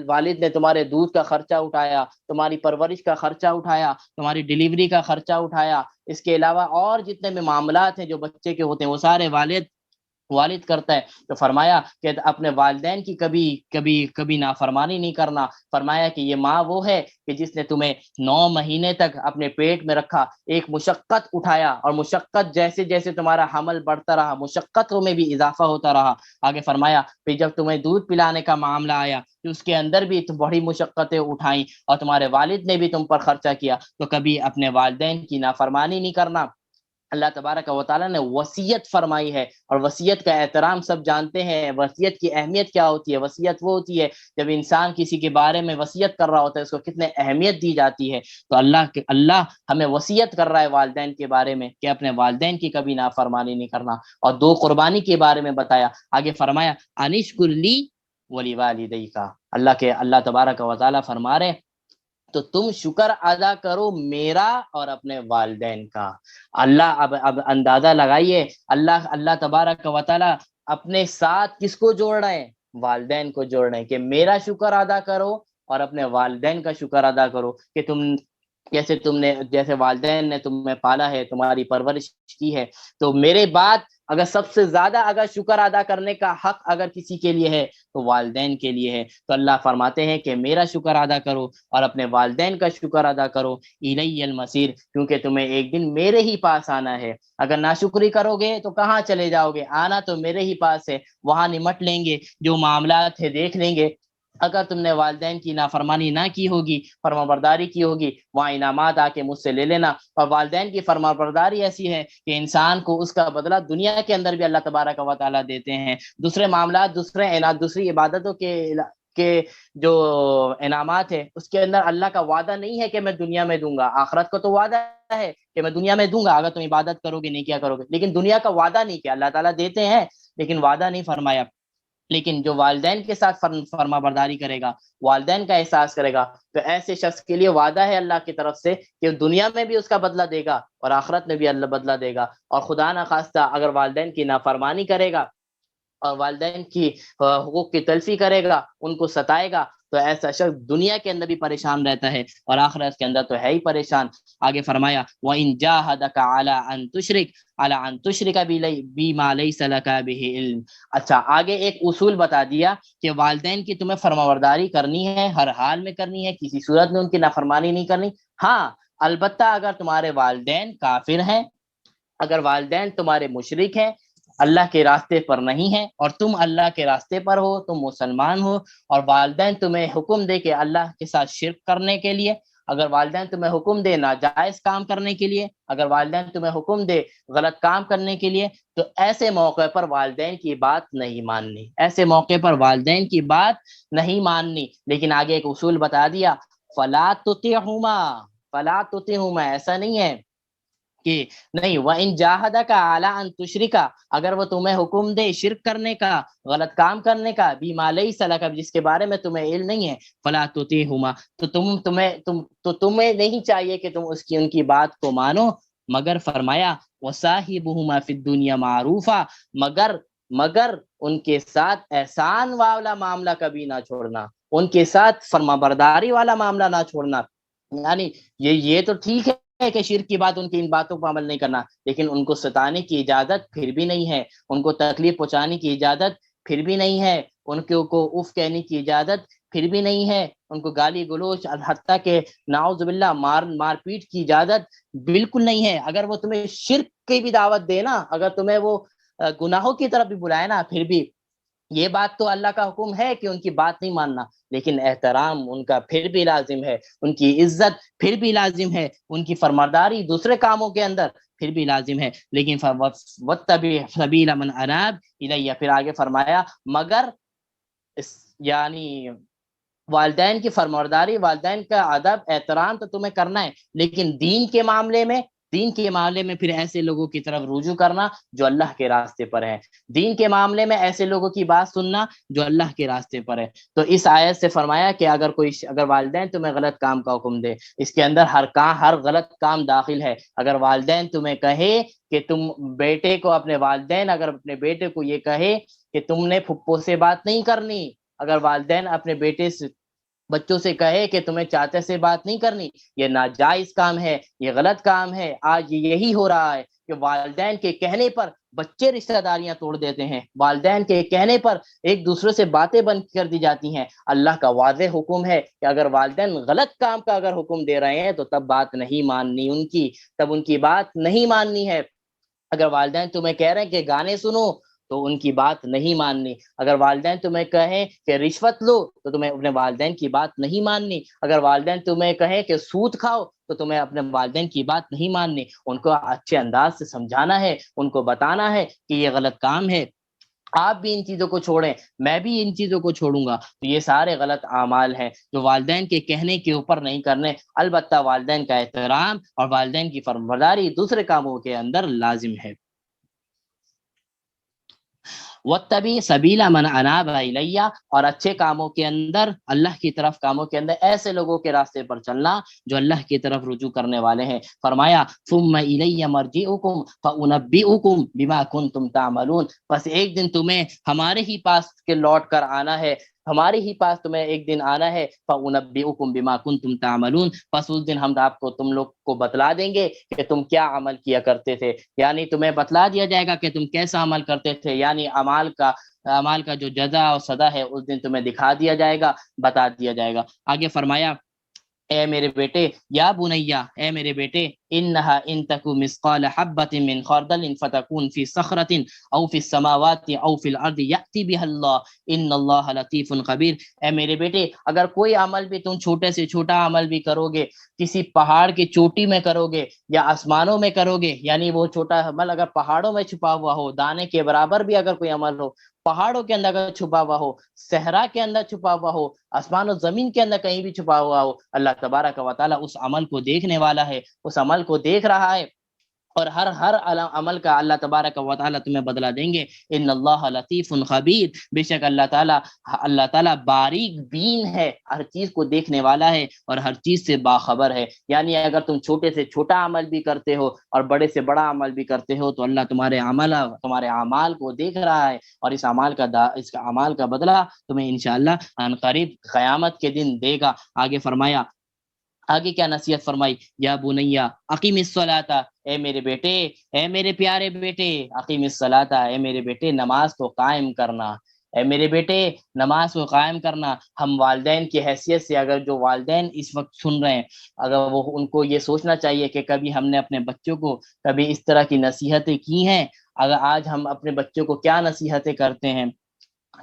والد نے تمہارے دودھ کا خرچہ اٹھایا، تمہاری پرورش کا خرچہ اٹھایا، تمہاری ڈیلیوری کا خرچہ اٹھایا۔ اس کے علاوہ اور جتنے بھی معاملات ہیں جو بچے کے ہوتے ہیں وہ سارے والد کرتا ہے۔ تو فرمایا کہ اپنے والدین کی کبھی نافرمانی نہیں کرنا۔ فرمایا کہ یہ ماں وہ ہے کہ جس نے تمہیں 9 مہینے تک اپنے پیٹ میں رکھا، ایک مشقت اٹھایا، اور مشقت جیسے جیسے تمہارا حمل بڑھتا رہا مشقتوں میں بھی اضافہ ہوتا رہا۔ آگے فرمایا پھر جب تمہیں دودھ پلانے کا معاملہ آیا تو اس کے اندر بھی بڑی مشقتیں اٹھائیں، اور تمہارے والد نے بھی تم پر خرچہ کیا، تو کبھی اپنے والدین کی نافرمانی نہیں کرنا۔ اللہ تبارک و تعالیٰ نے وصیت فرمائی ہے، اور وصیت کا احترام سب جانتے ہیں۔ وصیت کی اہمیت کیا ہوتی ہے؟ وصیت وہ ہوتی ہے جب انسان کسی کے بارے میں وصیت کر رہا ہوتا ہے، اس کو کتنے اہمیت دی جاتی ہے۔ تو اللہ ہمیں وصیت کر رہا ہے والدین کے بارے میں کہ اپنے والدین کی کبھی نافرمانی نہیں کرنا، اور 2 قربانی کے بارے میں بتایا۔ آگے فرمایا انشکر لی ولی والدیک، اللہ تبارک و تعالیٰ فرما رہے تو تم شکر ادا کرو میرا اور اپنے والدین کا۔ اللہ اب اندازہ لگائیے، اللہ تبارک و تعالی اپنے ساتھ کس کو جوڑ رہے ہیں؟ والدین کو جوڑ رہے ہیں کہ میرا شکر ادا کرو اور اپنے والدین کا شکر ادا کرو، کہ جیسے والدین نے تمہیں پالا ہے، تمہاری پرورش کی ہے، تو میرے بعد اگر سب سے زیادہ اگر شکر ادا کرنے کا حق اگر کسی کے لیے ہے تو والدین کے لیے ہے۔ تو اللہ فرماتے ہیں کہ میرا شکر ادا کرو اور اپنے والدین کا شکر ادا کرو، الی المصیر، کیونکہ تمہیں ایک دن میرے ہی پاس آنا ہے۔ اگر ناشکری کرو گے تو کہاں چلے جاؤ گے؟ آنا تو میرے ہی پاس ہے، وہاں نمٹ لیں گے، جو معاملات ہے دیکھ لیں گے۔ اگر تم نے والدین کی نافرمانی نہ کی ہوگی، فرما برداری کی ہوگی، وہاں انعامات آ کے مجھ سے لے لینا۔ اور والدین کی فرما برداری ایسی ہے کہ انسان کو اس کا بدلہ دنیا کے اندر بھی اللہ تبارک و تعالیٰ دیتے ہیں۔ دوسرے معاملات، دوسری عبادتوں کے جو انعامات ہے اس کے اندر اللہ کا وعدہ نہیں ہے کہ میں دنیا میں دوں گا۔ آخرت کا تو وعدہ ہے کہ میں دنیا میں دوں گا اگر تم عبادت کرو گے، نہیں کیا کرو گے، لیکن دنیا کا وعدہ نہیں کیا۔ اللہ تعالیٰ دیتے ہیں لیکن وعدہ نہیں فرمایا۔ لیکن جو والدین کے ساتھ فرما برداری کرے گا، والدین کا احساس کرے گا، تو ایسے شخص کے لیے وعدہ ہے اللہ کی طرف سے کہ دنیا میں بھی اس کا بدلہ دے گا اور آخرت میں بھی اللہ بدلہ دے گا۔ اور خدا نخواستہ اگر والدین کی نافرمانی کرے گا اور والدین کی حقوق کی تلفی کرے گا، ان کو ستائے گا، تو ایسا شخص دنیا کے اندر بھی پریشان رہتا ہے اور آخرت کے اندر تو ہے ہی پریشان۔ آگے فرمایا وَإِن جَاهَدَكَ عَلَىٰ أَن تُشْرِكَ بِي مَا لَيْسَ لَكَ بِهِ عِلْمٌ۔ اچھا، آگے ایک اصول بتا دیا کہ والدین کی تمہیں فرمانبرداری کرنی ہے، ہر حال میں کرنی ہے، کسی صورت میں ان کی نافرمانی نہیں کرنی۔ ہاں البتہ اگر تمہارے والدین کافر ہیں، اگر والدین تمہارے مشرک ہیں، اللہ کے راستے پر نہیں ہیں، اور تم اللہ کے راستے پر ہو، تم مسلمان ہو، اور والدین تمہیں حکم دے کہ اللہ کے ساتھ شرک کرنے کے لیے، اگر والدین تمہیں حکم دے ناجائز کام کرنے کے لیے، اگر والدین تمہیں حکم دے غلط کام کرنے کے لیے، تو ایسے موقع پر والدین کی بات نہیں ماننی، ایسے موقع پر والدین کی بات نہیں ماننی۔ لیکن آگے ایک اصول بتا دیا، فَلَا تُطِعْهُمَا، فَلَا تُطِعْهُمَا، ایسا نہیں ہے کہ نہیں، وَإِن جَاهَدَكَ عَلَىٰ أَن تُشْرِكَ، اگر وہ تمہیں حکم دے شرک کرنے کا، غلط کام کرنے کا، بِمَا لَيْسَ لَكَ، جس کے بارے میں تمہیں علم نہیں ہے، فَلَا تُطِعْهُمَا، تو تمہیں نہیں چاہیے کہ تم ان کی بات کو مانو، مگر فرمایا وصاحبہما فی الدنیا معروفا، مگر ان کے ساتھ احسان والا معاملہ کبھی نہ چھوڑنا، ان کے ساتھ فرما برداری والا معاملہ نہ چھوڑنا۔ یعنی یہ تو ٹھیک ہے کہ شرک کی بات، ان کی ان باتوں پر عمل نہیں کرنا، لیکن ان کو ستانے کی اجازت پھر بھی نہیں ہے، ان کو تکلیف پہنچانے کی اجازت پھر بھی نہیں ہے، ان کو اف کہنے کی اجازت پھر بھی نہیں ہے، ان کو گالی گلوچ حتیٰ کہ نعوذ باللہ مار پیٹ کی اجازت بالکل نہیں ہے۔ اگر وہ تمہیں شرک کی بھی دعوت دے نا، اگر تمہیں وہ گناہوں کی طرف بھی بلائے نا، پھر بھی یہ بات تو اللہ کا حکم ہے کہ ان کی بات نہیں ماننا، لیکن احترام ان کا پھر بھی لازم ہے، ان کی عزت پھر بھی لازم ہے، ان کی فرمانداری دوسرے کاموں کے اندر پھر بھی لازم ہے، لیکن وَاتَّبِعْ سَبِيلَ مَنْ أَنَابَ إِلَيَّ، پھر آگے فرمایا مگر یعنی والدین کی فرمانداری، والدین کا ادب احترام تو تمہیں کرنا ہے، لیکن دین کے معاملے میں پھر ایسے لوگوں کی طرف رجوع کرنا جو اللہ کے راستے پر ہے، دین کے معاملے میں ایسے لوگوں کی بات سننا جو اللہ کے راستے پر ہے۔ تو اس آیت سے فرمایا کہ اگر والدین تمہیں غلط کام کا حکم دے، اس کے اندر ہر غلط کام داخل ہے۔ اگر والدین تمہیں کہے کہ تم بیٹے کو، اگر اپنے بیٹے کو یہ کہے کہ تم نے پھپھو سے بات نہیں کرنی، اگر والدین اپنے بچوں سے کہے کہ تمہیں چاچا سے بات نہیں کرنی، یہ ناجائز کام ہے، یہ غلط کام ہے۔ آج یہی ہو رہا ہے کہ والدین کے کہنے پر بچے رشتہ داریاں توڑ دیتے ہیں، والدین کے کہنے پر ایک دوسرے سے باتیں بند کر دی جاتی ہیں۔ اللہ کا واضح حکم ہے کہ اگر والدین غلط کام کا اگر حکم دے رہے ہیں تو تب بات نہیں ماننی ان کی، تب ان کی بات نہیں ماننی ہے۔ اگر والدین تمہیں کہہ رہے ہیں کہ گانے سنو تو ان کی بات نہیں ماننی، اگر والدین تمہیں کہیں کہ رشوت لو تو تمہیں اپنے والدین کی بات نہیں ماننی، اگر والدین تمہیں کہیں کہ سود کھاؤ تو تمہیں اپنے والدین کی بات نہیں ماننی۔ ان کو اچھے انداز سے سمجھانا ہے، ان کو بتانا ہے کہ یہ غلط کام ہے، آپ بھی ان چیزوں کو چھوڑیں، میں بھی ان چیزوں کو چھوڑوں گا۔ تو یہ سارے غلط اعمال ہیں جو والدین کے کہنے کے اوپر نہیں کرنے، البتہ والدین کا احترام اور والدین کی فرمانبرداری دوسرے کاموں کے اندر لازم ہے۔ وَاتَّبِعْ سَبِيلَ مَنْ أَنَابَ إِلَيَّ، اور اچھے کاموں کے اندر، اللہ کی طرف کاموں کے اندر ایسے لوگوں کے راستے پر چلنا جو اللہ کی طرف رجوع کرنے والے ہیں۔ فرمایا ثُمَّ إِلَيَّ مَرْجِعُكُمْ فَأُنَبِّئُكُمْ بِمَا كُنْتُمْ تَعْمَلُونَ، بس ایک دن تمہیں ہمارے ہی پاس کے لوٹ کر آنا ہے، ہمارے ہی پاس تمہیں ایک دن آنا ہے۔ فَأُنَبِّئُكُمْ بِمَا كُنْتُمْ تَعْمَلُونَ، بس اس دن ہم تم لوگ کو بتلا دیں گے کہ تم کیا عمل کیا کرتے تھے، یعنی تمہیں بتلا دیا جائے گا کہ تم کیسا عمل کرتے تھے، یعنی اعمال کا جو جزا اور سزا ہے اس دن تمہیں دکھا دیا جائے گا، بتا دیا جائے گا۔ آگے فرمایا اے میرے بیٹے، یا بنیا، اے میرے بیٹے، انہا ان تکو مثقال حبۃ من خردل فتکون فی صخرۃ او فی السماوات او فی الارض یأتی بها اللہ ان اللہ لطیف خبیر۔ اے میرے بیٹے، اگر کوئی عمل بھی تم چھوٹے سے چھوٹا عمل بھی کرو گے، کسی پہاڑ کی چوٹی میں کرو گے یا آسمانوں میں کرو گے، یعنی وہ چھوٹا عمل اگر پہاڑوں میں چھپا ہوا ہو، دانے کے برابر بھی اگر کوئی عمل ہو، پہاڑوں کے اندر اگر چھپا ہوا ہو، صحرا کے اندر چھپا ہوا ہو، آسمان و زمین کے اندر کہیں بھی چھپا ہوا ہو، اللہ تبارک و تعالیٰ اس عمل کو دیکھنے والا ہے، اس عمل کو دیکھ رہا ہے، اور ہر عمل کا اللہ تبارک و تعالیٰ تمہیں بدلا دیں گے۔ ان اللہ لطیف خبیر، بے شک اللہ تعالیٰ باریک بین ہے، ہر چیز کو دیکھنے والا ہے اور ہر چیز سے باخبر ہے۔ یعنی اگر تم چھوٹے سے چھوٹا عمل بھی کرتے ہو اور بڑے سے بڑا عمل بھی کرتے ہو تو اللہ تمہارے اعمال کو دیکھ رہا ہے، اور اس اعمال کا بدلہ تمہیں انشاءاللہ ان قریب قیامت کے دن دے گا۔ آگے فرمایا، آگے کیا نصیحت فرمائی، یا بنیا اقیم الصلاۃ، اے میرے بیٹے، اے میرے پیارے بیٹے، اقیم الصلاۃ، اے میرے بیٹے نماز کو قائم کرنا، اے میرے بیٹے نماز کو قائم کرنا۔ ہم والدین کی حیثیت سے، اگر جو والدین اس وقت سن رہے ہیں، اگر ان کو یہ سوچنا چاہیے کہ کبھی ہم نے اپنے بچوں کو کبھی اس طرح کی نصیحتیں کی ہیں، اگر آج ہم اپنے بچوں کو کیا نصیحتیں کرتے ہیں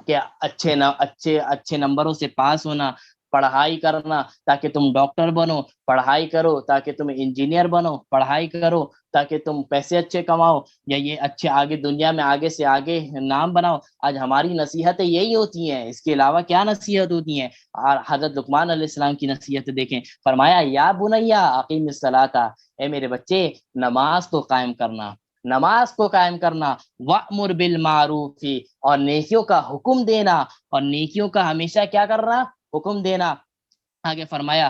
کہ اچھے نمبروں سے پاس ہونا، پڑھائی کرنا تاکہ تم ڈاکٹر بنو، پڑھائی کرو تاکہ تم انجینئر بنو، پڑھائی کرو تاکہ تم پیسے اچھے کماؤ، یا یہ اچھے آگے دنیا میں آگے سے آگے نام بناؤ۔ آج ہماری نصیحتیں یہی ہوتی ہیں، اس کے علاوہ کیا نصیحت ہوتی ہیں؟ اور حضرت لقمان علیہ السلام کی نصیحت دیکھیں، فرمایا یا بنیا اقیم الصلاۃ، اے میرے بچے نماز کو قائم کرنا، نماز کو قائم کرنا، وَأْمُرْ بِالْمَعْرُوفِ، اور نیکیوں کا حکم دینا، اور نیکیوں کا ہمیشہ کیا کرنا؟ حکم دینا۔ آگے فرمایا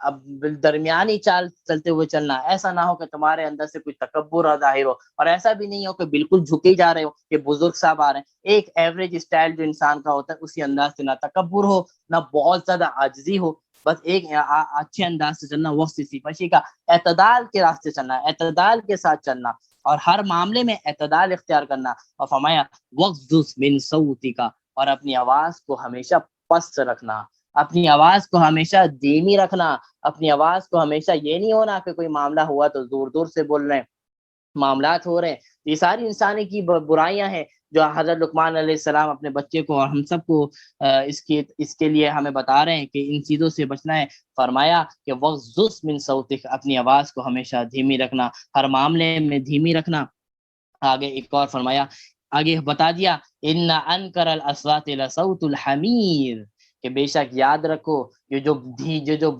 اب درمیانی چال چلتے ہوئے چلنا، ایسا نہ ہو کہ تمہارے اندر سے کوئی تکبر ظاہر ہو، اور ایسا بھی نہیں ہو کہ بالکل جھکے جا رہے ہو کہ بزرگ صاحب آ رہے ہیں۔ ایک ایوریج اسٹائل جو انسان کا ہوتا ہے اسی انداز سے، نہ تکبر ہو نہ بہت زیادہ عاجزی ہو، بس ایک اچھے انداز سے چلنا، وقت سی پشی کا اعتدال کے راستے چلنا، اعتدال کے ساتھ چلنا، اور ہر معاملے میں اعتدال اختیار کرنا۔ اور فرمایا وغضض من صوتک، اور اپنی آواز کو ہمیشہ پست رکھنا، اپنی آواز کو ہمیشہ دھیمی رکھنا، اپنی آواز کو ہمیشہ، یہ نہیں ہونا کہ کوئی معاملہ ہوا تو زور زور سے بول رہے ہیں، معاملات ہو رہے ہیں، یہ ساری انسانی کی برائیاں ہیں جو حضرت لقمان علیہ السلام اپنے بچے کو اور ہم سب کو اس کے لیے ہمیں بتا رہے ہیں کہ ان چیزوں سے بچنا ہے۔ فرمایا کہ وغضض من صوتک، اپنی آواز کو ہمیشہ دھیمی رکھنا، ہر معاملے میں دھیمی رکھنا۔ آگے ایک اور فرمایا، آگے بتا دیا ان انکر الاصوات لصوت الحمیر، کہ بے شک یاد رکھو یہ جو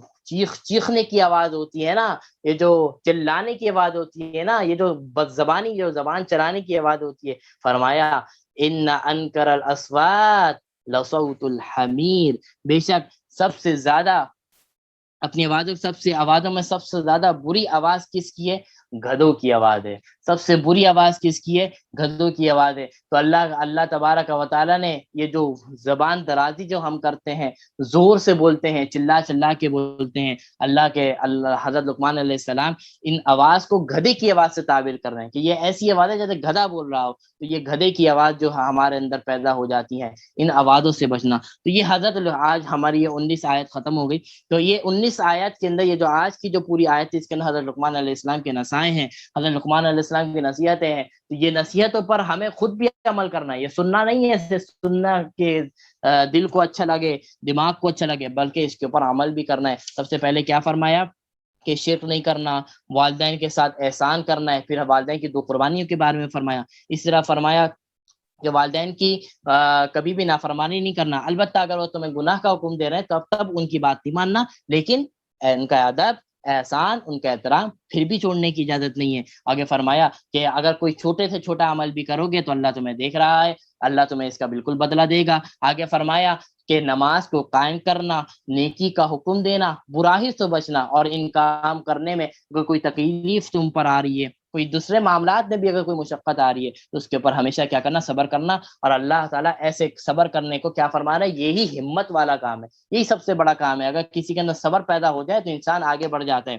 چیخنے کی آواز ہوتی ہے نا، یہ جو چلانے کی آواز ہوتی ہے نا، یہ جو بد زبانی، جو زبان چلانے کی آواز ہوتی ہے، فرمایا ان انکر الاصوات لصوت الحمیر، بے شک سب سے زیادہ اپنی آوازوں میں سب سے زیادہ بری آواز کس کی ہے؟ گدھوں کی آواز ہے۔ سب سے بری آواز کس کی ہے؟ گدھوں کی آواز ہے۔ تو اللہ تبارک و تعالیٰ نے یہ جو زبان درازی جو ہم کرتے ہیں، زور سے بولتے ہیں، چلا چلا کے بولتے ہیں، حضرت لقمان علیہ السلام ان آواز کو گدھے کی آواز سے تعبیر کر رہے ہیں کہ یہ ایسی آواز ہے جیسے گدھا بول رہا ہو، تو یہ گدھے کی آواز جو ہمارے اندر پیدا ہو جاتی ہے، ان آوازوں سے بچنا۔ تو یہ حضرت آج ہماری یہ 19 آیت ختم ہو گئی۔ تو یہ 19 آیات کے اندر، یہ جو آج کی جو پوری آیت ہے، اس کے اندر حضرت لقمان علیہ السلام کے نصائح ہیں، حضرت لقمان علیہ السلام کی نصیحتیں ہیں۔ تو یہ نصیحتوں پر ہمیں خود بھی عمل کرنا ہے، یہ سننا نہیں ہے ایسے سننا کہ دل کو اچھا لگے، دماغ کو اچھا لگے، بلکہ اس کے اوپر عمل بھی کرنا ہے۔ سب سے پہلے کیا فرمایا کہ شرک نہیں کرنا، والدین کے ساتھ احسان کرنا ہے، پھر والدین کی 2 قربانیوں کے بارے میں فرمایا۔ اس طرح فرمایا کہ والدین کی کبھی بھی نافرمانی نہیں کرنا، البتہ اگر وہ تمہیں گناہ کا حکم دے رہے ہیں تو تب ان کی بات نہیں ماننا، لیکن ان کا ادب، احسان، ان کا احترام پھر بھی چھوڑنے کی اجازت نہیں ہے۔ آگے فرمایا کہ اگر کوئی چھوٹے سے چھوٹا عمل بھی کرو گے تو اللہ تمہیں دیکھ رہا ہے، اللہ تمہیں اس کا بالکل بدلہ دے گا۔ آگے فرمایا کہ نماز کو قائم کرنا، نیکی کا حکم دینا، برائی سے بچنا، اور ان کام کرنے میں اگر کوئی تکلیف تم پر آ رہی ہے، کوئی دوسرے معاملات میں بھی اگر کوئی مشقت آ رہی ہے، تو اس کے اوپر ہمیشہ کیا کرنا؟ صبر کرنا۔ اور اللہ تعالیٰ ایسے صبر کرنے کو کیا فرما رہا ہے؟ یہی ہمت والا کام ہے، یہی سب سے بڑا کام ہے۔ اگر کسی کے اندر صبر پیدا ہو جائے تو انسان آگے بڑھ جاتا ہے،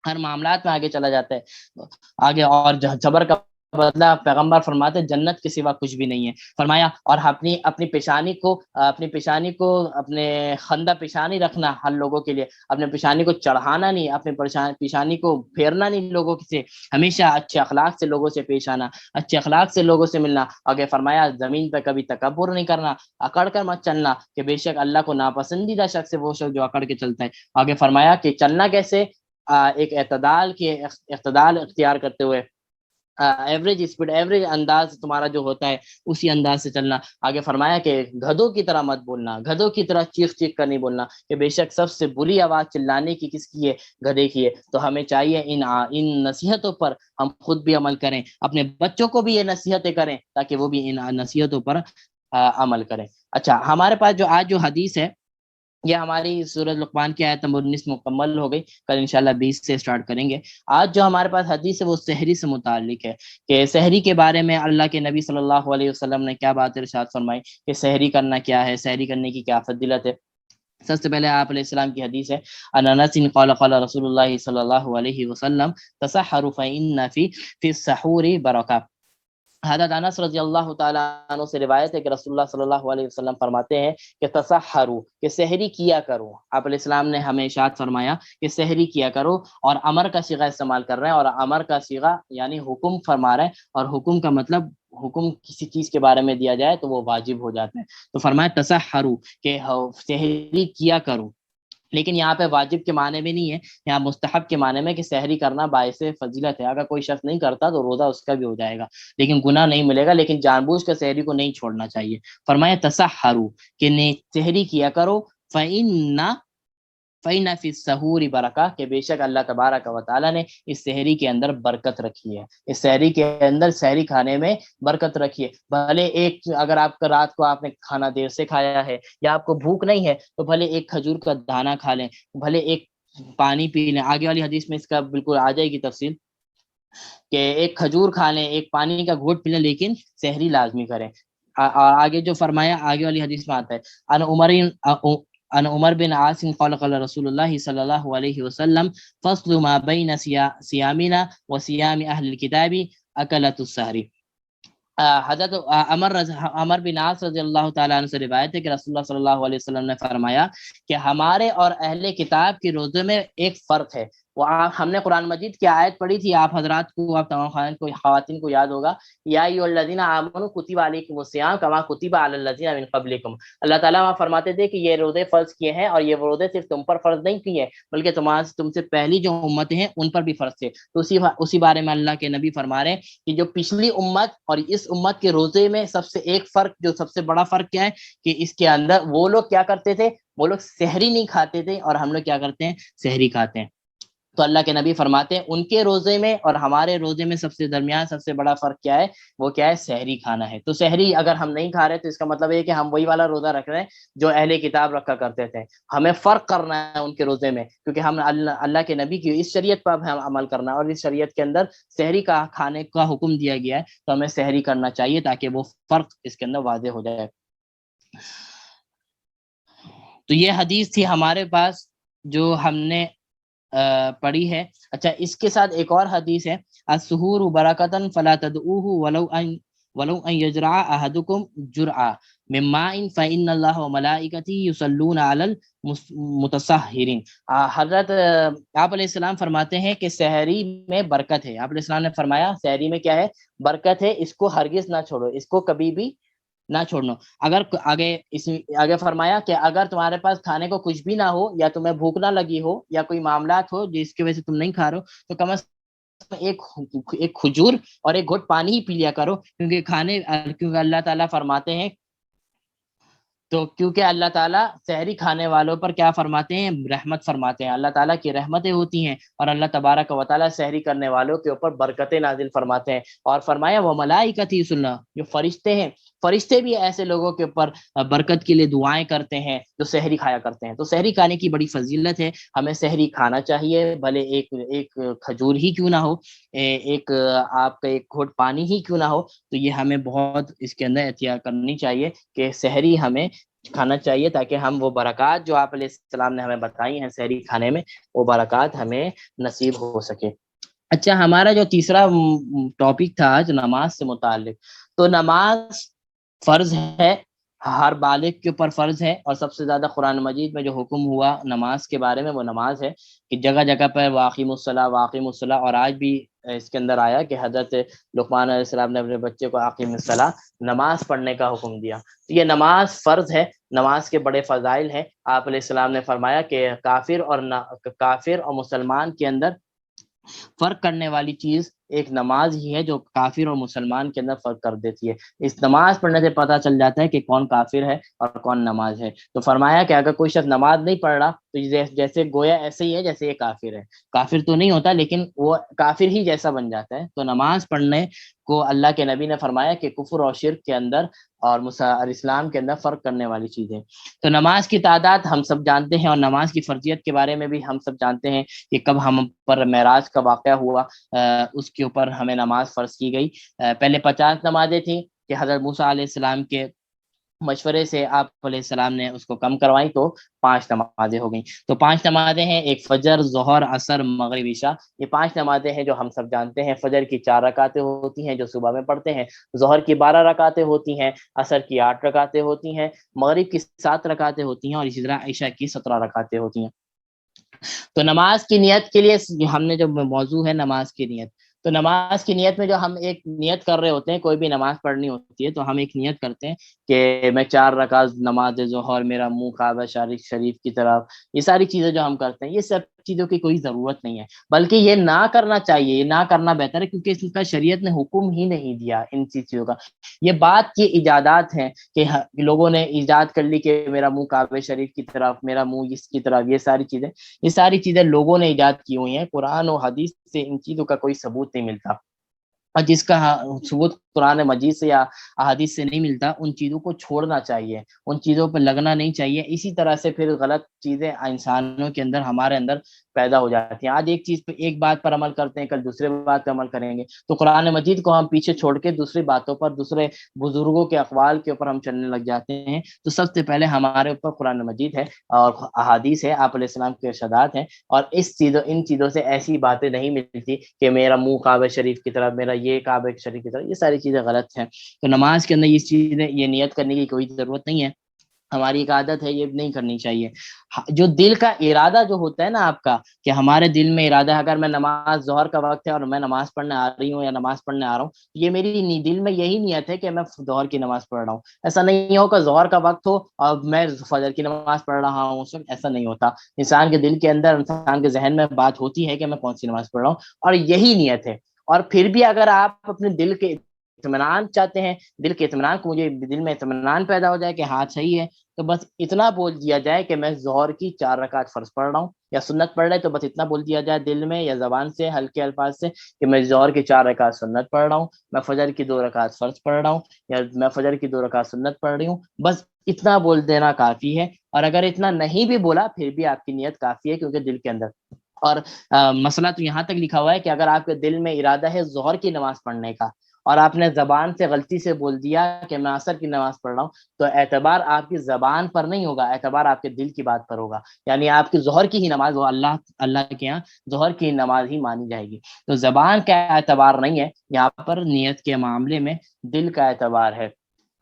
ہر معاملات میں آگے چلا جاتا ہے آگے۔ اور صبر کا بدلہ پیغمبر فرماتے ہیں جنت کے سوا کچھ بھی نہیں ہے۔ فرمایا اور اپنی پیشانی کو اپنے خندہ پیشانی رکھنا ہر لوگوں کے لیے، اپنے پیشانی کو چڑھانا نہیں، اپنے پیشانی کو پھیرنا نہیں لوگوں سے، ہمیشہ اچھے اخلاق سے لوگوں سے پیش آنا، اچھے اخلاق سے لوگوں سے ملنا۔ آگے فرمایا زمین پہ کبھی تکبر نہیں کرنا، اکڑ کر مت چلنا، کہ بے شک اللہ کو ناپسندیدہ شخص ہے وہ شخص جو اکڑ کے چلتا ہے۔ آگے فرمایا کہ چلنا کیسے؟ ایک اعتدال اختیار کرتے ہوئے، ایوریج اسپیڈ، ایوریج انداز تمہارا جو ہوتا ہے اسی انداز سے چلنا۔ آگے فرمایا کہ گدھوں کی طرح مت بولنا، گدھوں کی طرح چیخ چیخ کر نہیں بولنا، کہ بے شک سب سے بری آواز چلانے کی کس کی ہے؟ گدھے کی ہے۔ تو ہمیں چاہیے ان نصیحتوں پر ہم خود بھی عمل کریں، اپنے بچوں کو بھی یہ نصیحتیں کریں تاکہ وہ بھی ان نصیحتوں پر عمل کریں۔ اچھا، ہمارے پاس جو آج جو حدیث ہے، یہ ہماری سورۃ لقمان کی آیت نمبر 19 مکمل ہو گئی، کل انشاءاللہ 20 سے سٹارٹ کریں گے۔ آج جو ہمارے پاس حدیث ہے وہ سحری سے متعلق ہے، کہ سحری کے بارے میں اللہ کے نبی صلی اللہ علیہ وسلم نے کیا بات ارشاد فرمائی، کہ سحری کرنا کیا ہے، سحری کرنے کی کیا فضیلت ہے۔ سب سے پہلے آپ علیہ السلام کی حدیث ہے، ان انس قال قال رسول اللہ صلی اللہ علیہ وسلم تسحروا فإن فی السحور برکہ۔ حضرت انس رضی اللہ تعالیٰ عنہ سے روایت ہے کہ رسول اللہ صلی اللہ علیہ وسلم فرماتے ہیں کہ تسحروا، کہ سحری کیا کرو۔ آپ علیہ السلام نے ہمیں ارشاد فرمایا کہ سحری کیا کرو، اور امر کا صیغہ استعمال کر رہے ہیں، اور امر کا صیغہ یعنی حکم فرما رہے ہیں، اور حکم کا مطلب حکم کسی چیز کے بارے میں دیا جائے تو وہ واجب ہو جاتا ہے۔ تو فرمایا تسحروا، کہ سحری کیا کرو، لیکن یہاں پہ واجب کے معنی میں نہیں ہے، یہاں مستحب کے معنی میں، کہ سحری کرنا باعث فضیلت ہے۔ اگر کوئی شخص نہیں کرتا تو روزہ اس کا بھی ہو جائے گا، لیکن گناہ نہیں ملے گا، لیکن جان بوجھ کر سحری کو نہیں چھوڑنا چاہیے۔ فرمایا تسحروا، کہ سحری کیا کرو، فَإِنَّ فِي السَّحُورِ برکہ، کہ بے شک اللہ تبارک و تعالیٰ نے اس سحری کے اندر برکت رکھی ہے، اس سحری کے اندر سحری کھانے میں برکت رکھی ہے۔ بھلے اگر آپ کا رات کو آپ نے کھانا دیر سے کھایا ہے، یا آپ کو بھوک نہیں ہے، تو بھلے ایک کھجور کا دانہ کھا لیں، بھلے ایک پانی پی لیں. آگے والی حدیث میں اس کا بالکل آ جائے گی تفصیل کہ ایک کھجور کھا لیں، ایک پانی کا گھونٹ پی لیں، لیکن سحری لازمی کریں. اور آگے جو فرمایا آگے والی حدیث میں آتا ہے ان عمر بن عاصم قال قال رسول اللہ صلی اللہ علیہ وسلم فصل ما بین سیامنا و سیام اہل الکتاب اکلت السحری. حضرت عمر بن عاص رضی اللہ تعالیٰ عنہ سے روایت ہے کہ رسول اللہ صلی اللہ علیہ وسلم نے فرمایا کہ ہمارے اور اہل کتاب کے روزے میں ایک فرق ہے. وہ ہم نے قرآن مجید کی آیت پڑھی تھی، آپ حضرات کو، آپ تمام خواتین کو یاد ہوگا، یا ایھا الذین آمنوا کتب علیکم الصیام کما کتب علی الذین من قبلکم. اللہ تعالیٰ وہاں فرماتے تھے کہ یہ روزے فرض کیے ہیں، اور یہ روزے صرف تم پر فرض نہیں کیے بلکہ تم سے پہلی جو امتیں ہیں ان پر بھی فرض تھے. تو اسی بارے میں اللہ کے نبی فرما رہے ہیں کہ جو پچھلی امت اور اس امت کے روزے میں سب سے ایک فرق، جو سب سے بڑا فرق کیا ہے کہ اس کے اندر وہ لوگ کیا کرتے تھے، وہ لوگ سحری نہیں کھاتے تھے، اور ہم لوگ کیا کرتے ہیں، سحری کھاتے ہیں. تو اللہ کے نبی فرماتے ہیں ان کے روزے میں اور ہمارے روزے میں سب سے درمیان سب سے بڑا فرق کیا ہے، وہ کیا ہے، سحری کھانا ہے. تو سحری اگر ہم نہیں کھا رہے تو اس کا مطلب یہ کہ ہم وہی والا روزہ رکھ رہے ہیں جو اہل کتاب رکھا کرتے تھے. ہمیں فرق کرنا ہے ان کے روزے میں، کیونکہ ہم اللہ کے نبی کی اس شریعت پر ہم عمل کرنا ہے، اور اس شریعت کے اندر سحری کا کھانے کا حکم دیا گیا ہے، تو ہمیں سحری کرنا چاہیے تاکہ وہ فرق اس کے اندر واضح ہو جائے. تو یہ حدیث تھی ہمارے پاس جو ہم نے پڑھی ہے. اچھا، اس کے ساتھ ایک اور حدیث ہے، السحور برکتن فلا تدعوه ولو ان یجرع احدکم جرعا من ماء فان اللہ وملائکته یصلون علی المتسحرین. حضرت آپ علیہ السلام فرماتے ہیں کہ سحری میں برکت ہے. آپ علیہ السلام نے فرمایا سحری میں کیا ہے، برکت ہے، اس کو ہرگز نہ چھوڑو، اس کو کبھی بھی نہ چھوڑنا. اگر آگے فرمایا کہ اگر تمہارے پاس کھانے کو کچھ بھی نہ ہو، یا تمہیں بھوک نہ لگی ہو، یا کوئی معاملات ہو جس کی وجہ سے تم نہیں کھا رہے ہو، تو کم از کم ایک کھجور اور ایک گھٹ پانی ہی پی لیا کرو. کیونکہ اللہ تعالیٰ فرماتے ہیں، تو کیونکہ اللہ تعالیٰ سحری کھانے والوں پر کیا فرماتے ہیں، رحمت فرماتے ہیں. اللہ تعالیٰ کی رحمتیں ہوتی ہیں، اور اللہ تبارک و تعالیٰ سحری کرنے والوں کے اوپر برکتیں نازل فرماتے ہیں. اور فرمایا وہ ملائکتی سننا، جو فرشتے ہیں، فرشتے بھی ایسے لوگوں کے اوپر برکت کے لیے دعائیں کرتے ہیں جو سحری کھایا کرتے ہیں. تو سحری کھانے کی بڑی فضیلت ہے، ہمیں سحری کھانا چاہیے، بھلے ایک کھجور ہی کیوں نہ ہو، ایک آپ کا ایک گھونٹ پانی ہی کیوں نہ ہو. تو یہ ہمیں بہت اس کے اندر احتیاط کرنی چاہیے کہ سحری ہمیں کھانا چاہیے، تاکہ ہم وہ برکات جو آپ علیہ السلام نے ہمیں بتائی ہیں سحری کھانے میں، وہ برکات ہمیں نصیب ہو سکے. اچھا، ہمارا جو تیسرا ٹاپک تھا آج نماز سے متعلق، تو نماز فرض ہے، ہر بالغ کے اوپر فرض ہے، اور سب سے زیادہ قرآن مجید میں جو حکم ہوا نماز کے بارے میں وہ نماز ہے کہ جگہ جگہ پر واقیم الصلاۃ واقیم الصلاۃ. اور آج بھی اس کے اندر آیا کہ حضرت لقمان علیہ السلام نے اپنے بچے کو اقیم الصلاۃ، نماز پڑھنے کا حکم دیا. تو یہ نماز فرض ہے، نماز کے بڑے فضائل ہیں. آپ علیہ السلام نے فرمایا کہ کافر اور مسلمان کے اندر فرق کرنے والی چیز ایک نماز ہی ہے، جو کافر اور مسلمان کے اندر فرق کر دیتی ہے. اس نماز پڑھنے سے پتہ چل جاتا ہے کہ کون کافر ہے اور کون نماز ہے. تو فرمایا کہ اگر کوئی شخص نماز نہیں پڑھ رہا تو جیسے گویا ایسے ہی ہے جیسے یہ کافر ہے. کافر تو نہیں ہوتا لیکن وہ کافر ہی جیسا بن جاتا ہے. تو نماز پڑھنے کو اللہ کے نبی نے فرمایا کہ کفر اور شرک کے اندر اور اسلام کے اندر فرق کرنے والی چیز ہے. تو نماز کی تعداد ہم سب جانتے ہیں، اور نماز کی فرضیت کے بارے میں بھی ہم سب جانتے ہیں کہ کب ہم پر معراج کا واقعہ ہوا، اس کے اوپر ہمیں نماز فرض کی گئی. پہلے 50 نمازیں تھیں کہ حضرت موسیٰ علیہ السلام کے مشورے سے آپ علیہ السلام نے اس کو کم کروائی، تو 5 نمازیں ہو گئیں. تو 5 نمازیں ہیں، ایک فجر، ظہر، عصر، مغرب، عشاء. یہ 5 نمازیں ہیں جو ہم سب جانتے ہیں. فجر کی 4 رکعتیں ہوتی ہیں جو صبح میں پڑھتے ہیں، ظہر کی 12 رکعتیں ہوتی ہیں، عصر کی 8 رکعتیں ہوتی ہیں، مغرب کی 7 رکعتیں ہوتی ہیں، اور اسی طرح عشاء کی 17 رکعتیں ہوتی ہیں. تو نماز کی نیت کے لیے ہم نے جو موضوع ہے نماز کی نیت، تو نماز کی نیت میں جو ہم ایک نیت کر رہے ہوتے ہیں، کوئی بھی نماز پڑھنی ہوتی ہے تو ہم ایک نیت کرتے ہیں کہ میں 4 رکعت نماز ظہر، میرا منہ کعبہ شریف کی طرف. یہ ساری چیزیں جو ہم کرتے ہیں، یہ سب چیزوں کی کوئی ضرورت نہیں ہے، بلکہ یہ نہ کرنا چاہیے، یہ نہ کرنا بہتر ہے، کیونکہ اس کا شریعت نے حکم ہی نہیں دیا ان چیزوں کا. یہ بات کی ایجادات ہیں کہ لوگوں نے ایجاد کر لی کہ میرا منہ کعبہ شریف کی طرف، میرا منہ اس کی طرف. یہ ساری چیزیں لوگوں نے ایجاد کی ہوئی ہیں. قرآن و حدیث سے ان چیزوں کا کوئی ثبوت نہیں ملتا، اور جس کا ثبوت قرآن مجید سے یا احادیث سے نہیں ملتا، ان چیزوں کو چھوڑنا چاہیے، ان چیزوں پہ لگنا نہیں چاہیے. اسی طرح سے پھر غلط چیزیں انسانوں کے اندر، ہمارے اندر پیدا ہو جاتی ہیں. آج ایک چیز پہ، ایک بات پر عمل کرتے ہیں، کل دوسرے بات پہ عمل کریں گے، تو قرآن مجید کو ہم پیچھے چھوڑ کے دوسری باتوں پر، دوسرے بزرگوں کے اقوال کے اوپر ہم چلنے لگ جاتے ہیں. تو سب سے پہلے ہمارے اوپر قرآن مجید ہے اور احادیث ہے، آپ علیہ السلام کے ارشادات ہیں. اور ان چیزوں سے ایسی باتیں نہیں ملتی کہ میرا منہ کعبہ شریف کی طرف، میرا یہ کعبہ شریف کی طرف، یہ ساری چیزیں غلط ہیں. تو نماز کے اندر یہ چیزیں، یہ نیت کرنے کی کوئی ضرورت نہیں ہے. ہماری ایک عادت ہے، یہ نہیں کرنی چاہیے. جو دل کا ارادہ جو ہوتا ہے نا آپ کا، کہ ہمارے دل میں ارادہ ہے، اگر میں نماز ظہر کا وقت ہے اور میں نماز پڑھنے آ رہی ہوں یا نماز پڑھنے آ رہا ہوں، یہ میری دل میں یہی نیت ہے کہ میں ظہر کی نماز پڑھ رہا ہوں. ایسا نہیں ہوگا ظہر کا وقت ہو اور میں فجر کی نماز پڑھ رہا ہوں اس وقت، ایسا نہیں ہوتا. انسان کے دل کے اندر، انسان کے ذہن میں بات ہوتی ہے کہ میں کون سی نماز پڑھ رہا ہوں، اور یہی نیت ہے. اور پھر بھی اگر آپ اپنے دل کے اطمینان چاہتے ہیں، دل کے اطمینان کو، مجھے دل میں اطمینان پیدا ہو جائے کہ ہاں صحیح ہے، تو بس اتنا بول دیا جائے کہ میں ظہر کی 4 رکعت فرض پڑھ رہا ہوں یا سنت پڑھ رہا ہے، تو بس اتنا بول دیا جائے دل میں یا زبان سے ہلکے الفاظ سے کہ میں ظہر کی 4 رکعت سنت پڑھ رہا ہوں، میں فجر کی 2 رکعت فرض پڑھ رہا ہوں، یا میں فجر کی 2 رکعت سنت پڑھ رہی ہوں. بس اتنا بول دینا کافی ہے. اور اگر اتنا نہیں بھی بولا پھر بھی آپ کی نیت کافی ہے، کیونکہ دل کے اندر. اور مسئلہ تو یہاں تک لکھا ہوا ہے کہ اگر آپ کے دل میں ارادہ ہے ظہر کی نماز پڑھنے کا، اور آپ نے زبان سے غلطی سے بول دیا کہ میں عصر کی نماز پڑھ رہا ہوں، تو اعتبار آپ کی زبان پر نہیں ہوگا، اعتبار آپ کے دل کی بات پر ہوگا. یعنی آپ کی ظہر کی ہی نماز، وہ اللہ کے یہاں ظہر کی نماز ہی مانی جائے گی. تو زبان کا اعتبار نہیں ہے یہاں پر، نیت کے معاملے میں دل کا اعتبار ہے.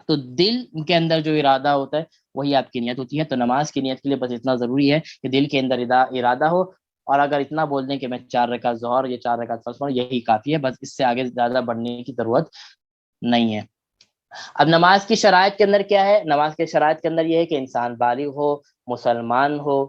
تو دل کے اندر جو ارادہ ہوتا ہے وہی آپ کی نیت ہوتی ہے. تو نماز کی نیت کے لیے بس اتنا ضروری ہے کہ دل کے اندر ارادہ ہو، اور اگر اتنا بول دیں کہ میں 4 رکعت ظہر یا 4 رکعت فرض پڑھوں، یہی کافی ہے. بس اس سے آگے زیادہ بڑھنے کی ضرورت نہیں ہے. اب نماز کی شرائط کے اندر کیا ہے؟ نماز کے شرائط کے اندر یہ ہے کہ انسان بالغ ہو، مسلمان ہو،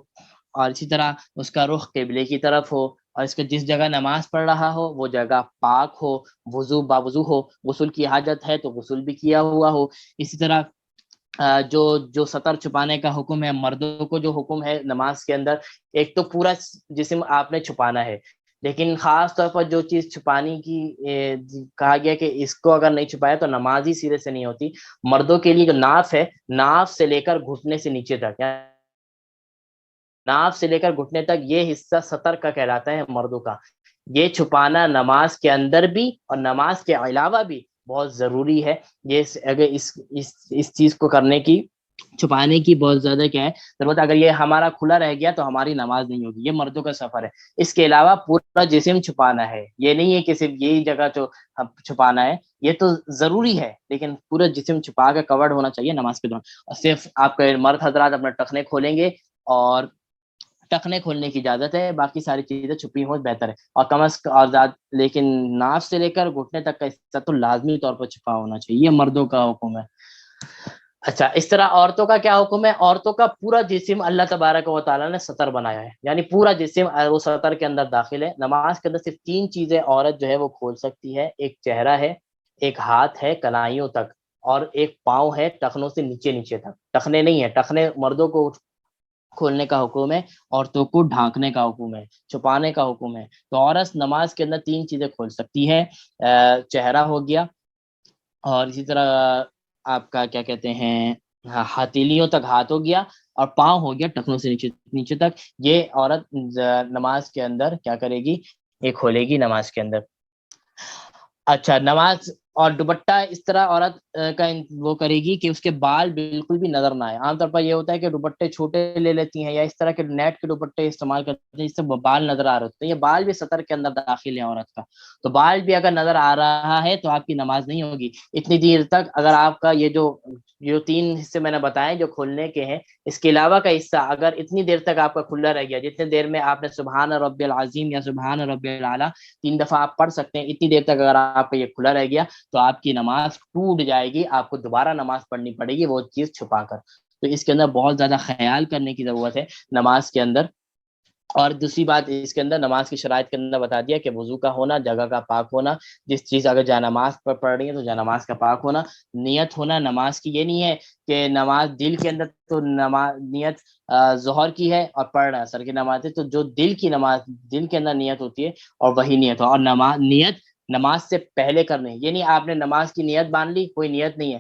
اور اسی طرح اس کا رخ قبلے کی طرف ہو، اور اس کے جس جگہ نماز پڑھ رہا ہو وہ جگہ پاک ہو، وضو باوضو ہو، غسل کی حاجت ہے تو غسل بھی کیا ہوا ہو. اسی طرح جو سطر چھپانے کا حکم ہے، مردوں کو جو حکم ہے نماز کے اندر، ایک تو پورا جسم آپ نے چھپانا ہے، لیکن خاص طور پر جو چیز چھپانے کی کہا گیا کہ اس کو اگر نہیں چھپایا تو نماز ہی سرے سے نہیں ہوتی. مردوں کے لیے جو ناف ہے، ناف سے لے کر گھٹنے سے نیچے تک، ناف سے لے کر گھٹنے تک یہ حصہ سطر کا کہلاتا ہے مردوں کا. یہ چھپانا نماز کے اندر بھی اور نماز کے علاوہ بھی بہت ضروری ہے. یہ اگر اس چیز کو کرنے کی، چھپانے کی بہت زیادہ کیا ہے ضرورت. اگر یہ ہمارا کھلا رہ گیا تو ہماری نماز نہیں ہوگی. یہ مردوں کا سفر ہے. اس کے علاوہ پورا جسم چھپانا ہے. یہ نہیں ہے کہ صرف یہی جگہ جو چھپانا ہے، یہ تو ضروری ہے، لیکن پورا جسم چھپا کے کورڈ ہونا چاہیے نماز کے دوران. اور صرف آپ کے مرد حضرات اپنے ٹخنے کھولیں گے، اور ٹخنے کھولنے کی اجازت ہے، باقی ساری چیزیں چھپی ہوں بہتر ہے. اور کم از کم لیکن ناف سے لے کر گھٹنے تک کا حصہ تو لازمی طور پر چھپا ہونا چاہیے. یہ مردوں کا حکم ہے. اچھا، اس طرح عورتوں کا کیا حکم ہے؟ عورتوں کا پورا جسم اللہ تبارک و تعالیٰ نے سطر بنایا ہے، یعنی پورا جسم وہ سطر کے اندر داخل ہے. نماز کے اندر صرف 3 چیزیں عورت جو ہے وہ کھول سکتی ہے. ایک چہرہ ہے، ایک ہاتھ ہے کلائیوں تک، اور ایک پاؤں ہے ٹخنوں سے نیچے نیچے تک. ٹخنے نہیں ہے، ٹخنے مردوں کو کھولنے کا حکم ہے، عورتوں کو ڈھانکنے کا حکم ہے، چھپانے کا حکم ہے. تو عورت نماز کے اندر 3 چیزیں کھول سکتی ہے. چہرہ ہو گیا، اور اسی طرح آپ کا کیا کہتے ہیں، ہتھیلیوں تک ہاتھ ہو گیا، اور پاؤں ہو گیا ٹخنوں سے نیچے نیچے تک. یہ عورت نماز کے اندر کیا کرے گی؟ یہ کھولے گی نماز کے اندر. اچھا، نماز اور دوپٹہ اس طرح عورت کا وہ کرے گی کہ اس کے بال بالکل بھی نظر نہ آئے. عام طور پر یہ ہوتا ہے کہ دوپٹے چھوٹے لے لیتی ہیں، یا اس طرح کے نیٹ کے دوپٹے استعمال کرتے ہیں جس سے بال نظر آ رہے ہوتے ہیں. یہ بال بھی سطر کے اندر داخل ہے عورت کا. تو بال بھی اگر نظر آ رہا ہے تو آپ کی نماز نہیں ہوگی اتنی دیر تک. اگر آپ کا یہ جو 3 حصے میں نے بتائے جو کھولنے کے ہیں، اس کے علاوہ کا حصہ اگر اتنی دیر تک آپ کا کھلا رہ گیا، جتنے دیر میں آپ نے سبحان رب العظیم یا سبحان رب الاعلیٰ 3 دفعہ آپ پڑھ سکتے ہیں، اتنی دیر تک اگر آپ کا یہ کھلا رہ گیا تو آپ کی نماز ٹوٹ جائے گی. آپ کو دوبارہ نماز پڑھنی پڑے گی وہ چیز چھپا کر. تو اس کے اندر بہت زیادہ خیال کرنے کی ضرورت ہے نماز کے اندر. اور دوسری بات اس کے اندر نماز کی شرائط کے اندر بتا دیا کہ وضو کا ہونا، جگہ کا پاک ہونا، جس چیز اگر جا نماز پر پڑھ رہی ہے تو جا نماز کا پاک ہونا، نیت ہونا نماز کی. یہ نہیں ہے کہ نماز دل کے اندر، تو نماز نیت ظہر کی ہے اور پڑھ رہا ہے عصر کی نماز ہے، تو جو دل کی نماز، دل کے اندر نیت ہوتی ہے اور وہی نیت ہو. اور نماز نیت نماز سے پہلے کرنے، یہ نہیں آپ نے نماز کی نیت باندھ لی، کوئی نیت نہیں ہے،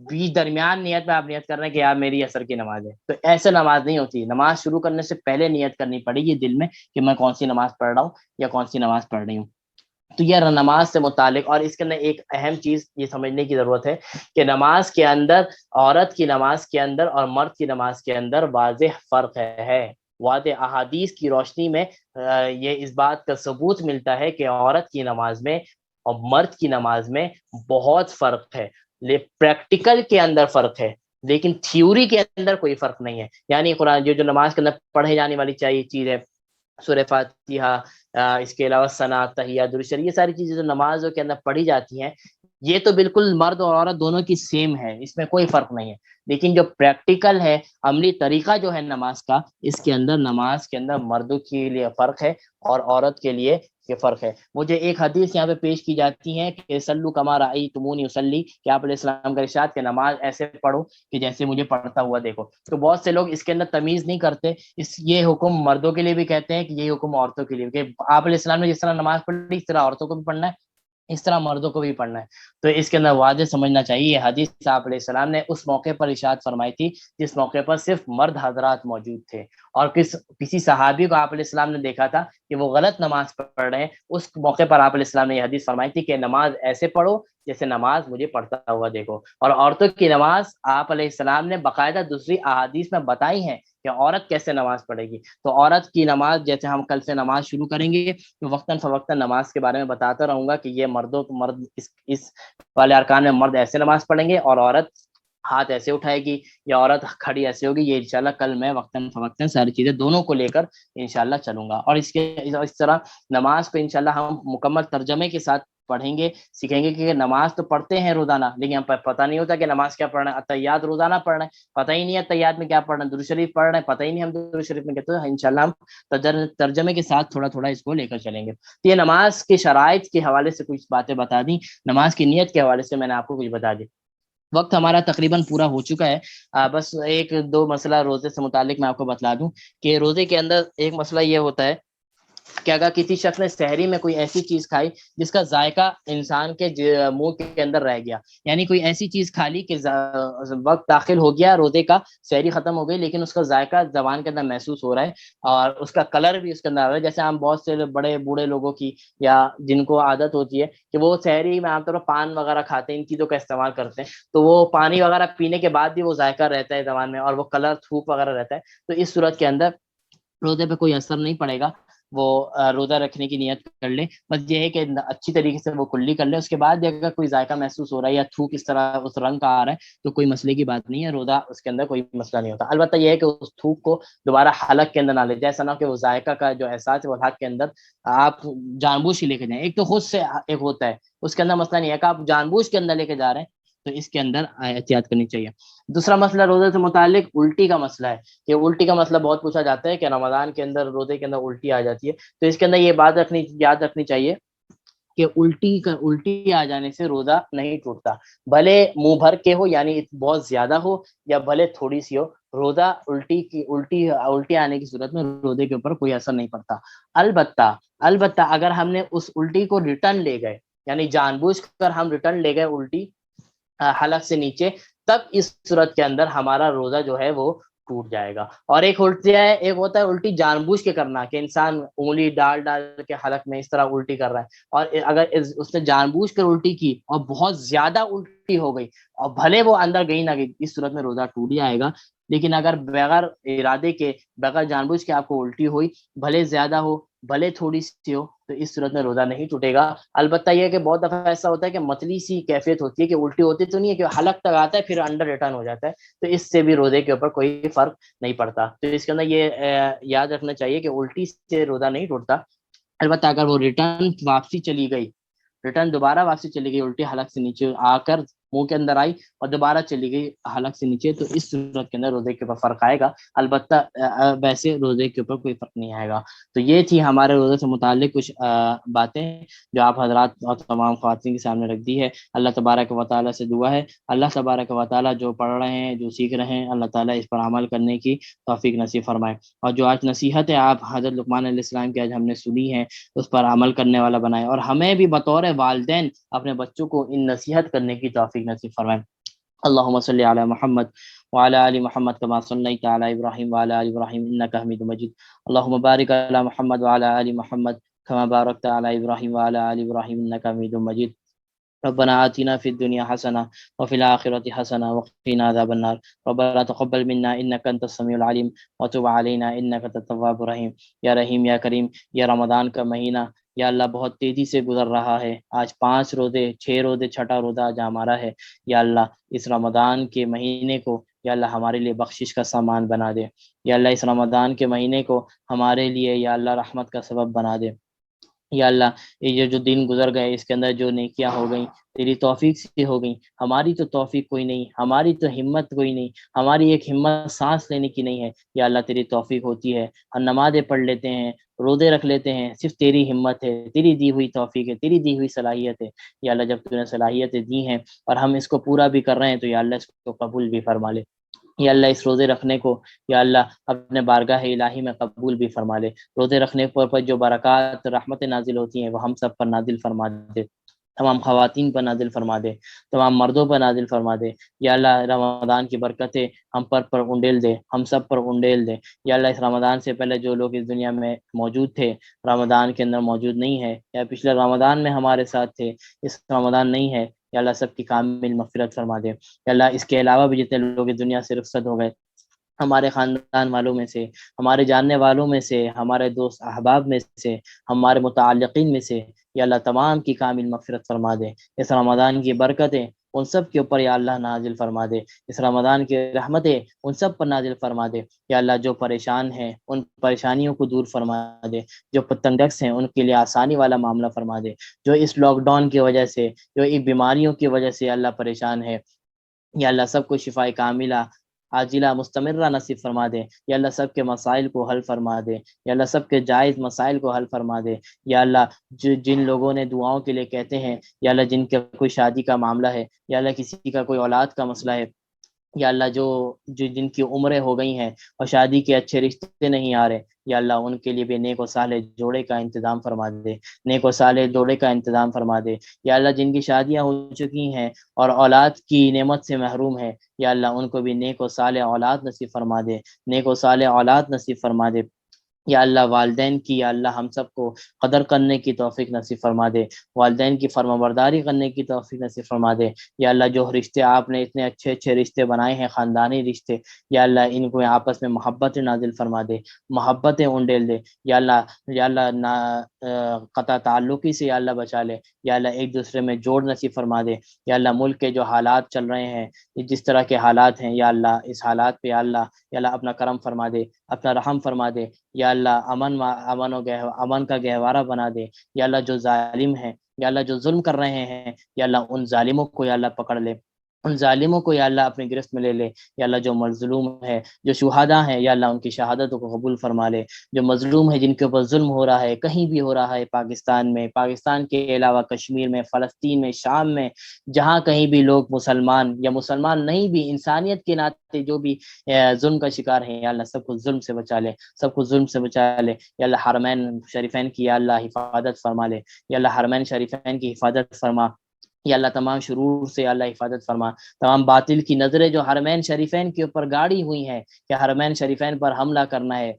بیچ درمیان نیت میں آپ نیت کر رہے ہیں کہ یار میری عصر کی نماز ہے، تو ایسے نماز نہیں ہوتی. نماز شروع کرنے سے پہلے نیت کرنی پڑے گی دل میں کہ میں کون سی نماز پڑھ رہا ہوں یا کون سی نماز پڑھ رہی ہوں. تو یہ نماز سے متعلق. اور اس کے اندر ایک اہم چیز یہ سمجھنے کی ضرورت ہے کہ نماز کے اندر، عورت کی نماز کے اندر اور مرد کی نماز کے اندر واضح فرق ہے. واضح احادیث کی روشنی میں یہ اس بات کا ثبوت ملتا ہے کہ عورت کی نماز میں اور مرد کی نماز میں بہت فرق ہے. پریکٹیکل کے اندر فرق ہے لیکن تھیوری کے اندر کوئی فرق نہیں ہے. یعنی قرآن جو نماز کے اندر پڑھے جانے والی چیز ہے، سورہ فاتحہ، اس کے علاوہ ثنا، تحیات، درود شریف، یہ ساری چیزیں جو نمازوں کے اندر پڑھی جاتی ہیں یہ تو بالکل مرد اور عورت دونوں کی سیم ہے، اس میں کوئی فرق نہیں ہے. لیکن جو پریکٹیکل ہے، عملی طریقہ جو ہے نماز کا، اس کے اندر نماز کے اندر مردوں کے لیے فرق ہے اور عورت کے لیے یہ فرق ہے. مجھے ایک حدیث یہاں پہ پیش کی جاتی ہے کہ سلو کما رأیتمونی اصلی، کہ آپ علیہ السلام کا ارشاد کہ نماز ایسے پڑھو کہ جیسے مجھے پڑھتا ہوا دیکھو. تو بہت سے لوگ اس کے اندر تمیز نہیں کرتے، یہ حکم مردوں کے لیے بھی کہتے ہیں کہ یہ حکم عورتوں کے لیے، کہ آپ علیہ السلام نے جس طرح نماز پڑھی اس طرح عورتوں کو بھی پڑھنا ہے، اس طرح مردوں کو بھی پڑھنا ہے. تو اس کے اندر واضح سمجھنا چاہیے یہ حدیث آپ علیہ السلام نے اس موقع پر ارشاد فرمائی تھی جس موقع پر صرف مرد حضرات موجود تھے، اور کسی صحابی کو آپ علیہ السلام نے دیکھا تھا کہ وہ غلط نماز پڑھ رہے ہیں. اس موقع پر آپ علیہ السلام نے یہ حدیث فرمائی تھی کہ نماز ایسے پڑھو جیسے نماز مجھے پڑھتا ہوا دیکھو. اور عورتوں کی نماز آپ علیہ السلام نے باقاعدہ دوسری احادیث میں بتائی ہیں کہ عورت کیسے نماز پڑھے گی. تو عورت کی نماز، جیسے ہم کل سے نماز شروع کریں گے تو وقتاً فوقتاً نماز کے بارے میں بتاتا رہوں گا کہ یہ مرد اس والے ارکان میں مرد ایسے نماز پڑھیں گے اور عورت ہاتھ ایسے اٹھائے گی یا عورت کھڑی ایسے ہوگی. یہ انشاءاللہ کل میں وقتاً فوقتاً ساری چیزیں دونوں کو لے کر انشاءاللہ چلوں گا. اور اس طرح نماز کو انشاءاللہ ہم مکمل ترجمے کے ساتھ پڑھیں گے، سیکھیں گے. کہ نماز تو پڑھتے ہیں روزانہ لیکن ہم پتہ نہیں ہوتا کہ نماز کیا پڑھنا ہے. اتحیات روزانہ پڑھ رہے ہیں، پتہ ہی نہیں ہے اتحیات میں کیا پڑھنا ہے. درود شریف پڑھ رہے ہیں، پتہ ہی نہیں ہم درود شریف میں کہتے ہیں. انشاءاللہ ہم ترجمے کے ساتھ تھوڑا تھوڑا اس کو لے کر چلیں گے. تو یہ نماز کے شرائط کے حوالے سے کچھ باتیں بتا دیں، نماز کی نیت کے حوالے سے میں نے آپ کو کچھ بتا دی. وقت ہمارا تقریباً پورا ہو چکا ہے. بس ایک دو مسئلہ روزے سے متعلق میں آپ کو بتلا دوں کہ روزے کے اندر ایک مسئلہ یہ ہوتا ہے کہ اگر کسی شخص نے سحری میں کوئی ایسی چیز کھائی جس کا ذائقہ انسان کے منہ کے اندر رہ گیا، یعنی کوئی ایسی چیز کھا لی کہ وقت داخل ہو گیا روزے کا، سحری ختم ہو گئی لیکن اس کا ذائقہ زبان کے اندر محسوس ہو رہا ہے اور اس کا کلر بھی اس کے اندر آ رہا ہے. جیسے ہم بہت سے بڑے بوڑھے لوگوں کی یا جن کو عادت ہوتی ہے کہ وہ سحری میں عام طور پر پان وغیرہ کھاتے ہیں، ان چیزوں کا استعمال کرتے ہیں، تو وہ پانی وغیرہ پینے کے بعد بھی وہ ذائقہ رہتا ہے زبان میں اور وہ کلر تھوک وغیرہ رہتا ہے. تو اس صورت کے اندر روزے پہ کوئی اثر نہیں پڑے گا، وہ روزہ رکھنے کی نیت کر لے. بس یہ ہے کہ اچھی طریقے سے وہ کلی کر لے. اس کے بعد اگر کوئی ذائقہ محسوس ہو رہا ہے یا تھوک اس طرح اس رنگ کا آ رہا ہے تو کوئی مسئلے کی بات نہیں ہے، روزہ اس کے اندر کوئی مسئلہ نہیں ہوتا. البتہ یہ ہے کہ اس تھوک کو دوبارہ حلق کے اندر نہ لے جائے، ایسا نہ کہ وہ ذائقہ کا جو احساس ہے وہ حلق کے اندر آپ جان بوجھ کے لے کے جائیں. ایک تو خود سے ایک ہوتا ہے، اس کے اندر مسئلہ نہیں ہے کہ آپ جان بوجھ کے اندر لے کے جا رہے ہیں، تو اس کے اندر احتیاط کرنی چاہیے. دوسرا مسئلہ روزے سے متعلق الٹی کا مسئلہ ہے کہ الٹی کا مسئلہ بہت پوچھا جاتا ہے کہ رمضان کے اندر روزے کے اندر الٹی آ جاتی ہے. تو اس کے اندر یہ بات یاد رکھنی چاہیے کہ الٹی آ جانے سے روزہ نہیں ٹوٹتا، بھلے منہ بھر کے ہو یعنی بہت زیادہ ہو یا بھلے تھوڑی سی ہو. روزہ الٹی آنے کی صورت میں روزے کے اوپر کوئی اثر نہیں پڑتا. البتہ اگر ہم نے اس الٹی کو ریٹرن لے گئے، یعنی جان بوجھ کر ہم ریٹرن لے گئے الٹی حلق سے نیچے، تب اس صورت کے اندر ہمارا روزہ جو ہے وہ ٹوٹ جائے گا. اور ایک ہوتا ہے الٹی جان بوجھ کے کرنا، کہ انسان انگلی ڈال کے حلق میں اس طرح الٹی کر رہا ہے، اور اگر اس نے جان بوجھ کر الٹی کی اور بہت زیادہ الٹی ہو گئی اور بھلے وہ اندر گئی نہ گئی، اس صورت میں روزہ ٹوٹ جائے گا. لیکن اگر بغیر ارادے کے، بغیر جان بوجھ کے آپ کو الٹی ہوئی، بھلے زیادہ ہو بھلے تھوڑی سی ہو، تو اس صورت میں روزہ نہیں ٹوٹے گا. البتہ یہ کہ بہت دفعہ ایسا ہوتا ہے کہ متلی سی کیفیت ہوتی ہے کہ الٹی ہوتی تو نہیں ہے، کہ حلق تک آتا ہے پھر انڈر ریٹرن ہو جاتا ہے، تو اس سے بھی روزے کے اوپر کوئی فرق نہیں پڑتا. تو اس کے اندر یہ یاد رکھنا چاہیے کہ الٹی سے روزہ نہیں ٹوٹتا. البتہ اگر وہ ریٹرن دوبارہ واپسی چلی گئی، الٹی حلق سے نیچے آ کر منہ کے اندر آئی اور دوبارہ چلی گئی حلق سے نیچے، تو اس صورت کے اندر روزے کے اوپر فرق آئے گا، البتہ ویسے روزے کے اوپر کوئی فرق نہیں آئے گا۔ تو یہ تھی ہمارے روزے سے متعلق کچھ باتیں جو آپ حضرات اور تمام خواتین کے سامنے رکھ دی ہے۔ اللہ تبارک و تعالیٰ سے دعا ہے اللہ تبارک و تعالیٰ جو پڑھ رہے ہیں، جو سیکھ رہے ہیں، اللہ تعالیٰ اس پر عمل کرنے کی توفیق نصیب فرمائے، اور جو آج نصیحت ہے آپ حضرت لقمان علیہ السلام کی آج ہم نے سنی ہے اس پر عمل کرنے والا بنائے، اور ہمیں بھی بطور والدین اپنے بچوں کو ان نصیحت کرنے کی توفیق نصیب فرمائے۔ اللهم صل على محمد وعلى ال محمد كما صليت على ابراهيم وعلى ال ابراهيم انك حميد مجيد، اللهم بارك على محمد وعلى ال محمد كما باركت على ابراهيم وعلى ال ابراهيم انك حميد مجيد، ربنا آتنا في الدنيا حسنة وفي الآخرة حسنة وقنا عذاب النار، ربنا تقبل منا إنك أنت السميع العليم وتب علينا إنك أنت التواب الرحيم۔ یا رحیم یا کریم، یہ رمضان کا مہینہ یا اللہ بہت تیزی سے گزر رہا ہے، آج 5 روزے 6 روزے چھٹا روزہ آج ہمارا ہے، یا اللہ اس رمضان کے مہینے کو یا اللہ ہمارے لیے بخشش کا سامان بنا دے، یا اللہ اس رمضان کے مہینے کو ہمارے لیے یا اللہ رحمت کا سبب بنا دے، یا اللہ یہ جو دن گزر گئے اس کے اندر جو نیکیاں ہو گئیں تیری توفیق سے ہو گئیں، ہماری تو توفیق کوئی نہیں، ہماری تو ہمت کوئی نہیں، ہماری ایک ہمت سانس لینے کی نہیں ہے، یا اللہ تیری توفیق ہوتی ہے، ہم نمازیں پڑھ لیتے ہیں، روزے رکھ لیتے ہیں، صرف تیری ہمت ہے، تیری دی ہوئی توفیق ہے، تیری دی ہوئی صلاحیت ہے، یا اللہ جب تو نے صلاحیتیں دی ہیں اور ہم اس کو پورا بھی کر رہے ہیں تو یا اللہ اس کو قبول بھی فرما لے، یا اللہ اس روزے رکھنے کو یا اللہ اپنے بارگاہ الہی میں قبول بھی فرما لے، روزے رکھنے پر جو برکات رحمت نازل ہوتی ہیں وہ ہم سب پر نازل فرما دے، تمام خواتین پر نازل فرما دے، تمام مردوں پر نازل فرما دے، یا اللہ رمضان کی برکتیں ہم پر انڈیل دے، ہم سب پر انڈیل دے، یا اللہ اس رمضان سے پہلے جو لوگ اس دنیا میں موجود تھے رمضان کے اندر موجود نہیں ہے، یا پچھلے رمضان میں ہمارے ساتھ تھے اس رمضان نہیں ہے، یا اللہ سب کی کامل مغفرت فرما دے، یا اللہ اس کے علاوہ بھی جتنے لوگ اس دنیا سے رخصت ہو گئے ہمارے خاندان والوں میں سے، ہمارے جاننے والوں میں سے، ہمارے دوست احباب میں سے، ہمارے متعلقین میں سے، یا اللہ تمام کی کامل مغفرت فرما دے، اس رمضان کی برکتیں ان سب کے اوپر یا اللہ نازل فرما دے، اس رمضان کی رحمتیں ان سب پر نازل فرما دے، یا اللہ جو پریشان ہیں ان پریشانیوں کو دور فرما دے، جو تنگدست ہیں ان کے لیے آسانی والا معاملہ فرما دے، جو اس لاک ڈاؤن کی وجہ سے، جو ان بیماریوں کی وجہ سے اللہ پریشان ہے، یا اللہ سب کو شفاء کاملہ عاجلہ مستمرہ نصیب فرما دے، یا اللہ سب کے مسائل کو حل فرما دے، یا اللہ سب کے جائز مسائل کو حل فرما دے، یا اللہ جن لوگوں نے دعاؤں کے لیے کہتے ہیں، یا اللہ جن کا کوئی شادی کا معاملہ ہے، یا اللہ کسی کا کوئی اولاد کا مسئلہ ہے، یا اللہ جو جن کی عمریں ہو گئی ہیں اور شادی کے اچھے رشتے نہیں آ رہے، یا اللہ ان کے لیے بھی نیک و صالح جوڑے کا انتظام فرما دے، نیک و صالح جوڑے کا انتظام فرما دے، یا اللہ جن کی شادیاں ہو چکی ہیں اور اولاد کی نعمت سے محروم ہے، یا اللہ ان کو بھی نیک و صالح اولاد نصیب فرما دے، نیک و صالح اولاد نصیب فرما دے، یا اللہ والدین کی یا اللہ ہم سب کو قدر کرنے کی توفیق نصیب فرما دے، والدین کی فرما برداری کرنے کی توفیق نصیب فرما دے، یا اللہ جو رشتے آپ نے اتنے اچھے اچھے رشتے بنائے ہیں خاندانی رشتے، یا اللہ ان کو آپس میں محبت نازل فرما دے، محبتیں انڈیل دے، یا اللہ قطع تعلقی سے یا اللہ بچا لے، یا اللہ ایک دوسرے میں جوڑ نصیب فرما دے، یا اللہ ملک کے جو حالات چل رہے ہیں جس طرح کے حالات ہیں، یا اللہ اس حالات پہ یا اللہ اپنا کرم فرما دے، اپنا رحم فرما دے، یا اللہ امن کا گہوارہ بنا دے، یا اللہ جو ظالم ہیں یا اللہ جو ظلم کر رہے ہیں، یا اللہ ان ظالموں کو یا اللہ پکڑ لے، ان ظالموں کو یا اللہ اپنے گرفت میں لے لے، یا اللہ جو مظلوم ہے جو شہداء ہیں یا اللہ ان کی شہادتوں کو قبول فرما لے، جو مظلوم ہے جن کے اوپر ظلم ہو رہا ہے کہیں بھی ہو رہا ہے پاکستان میں، پاکستان کے علاوہ کشمیر میں، فلسطین میں، شام میں، جہاں کہیں بھی لوگ مسلمان یا مسلمان نہیں بھی انسانیت کے ناطے جو بھی ظلم کا شکار ہیں، یا اللہ سب کو ظلم سے بچا لے، سب کو ظلم سے بچا لے، یا اللہ حرمین شریفین کی یا اللہ حفاظت فرما لے، یا اللہ حرمین شریفین کی حفاظت فرما، یا اللہ تمام شرور سے اللہ حفاظت فرما، تمام باطل کی نظریں جو حرمین شریفین کے اوپر گاڑی ہوئی ہیں کہ حرمین شریفین پر حملہ کرنا ہے،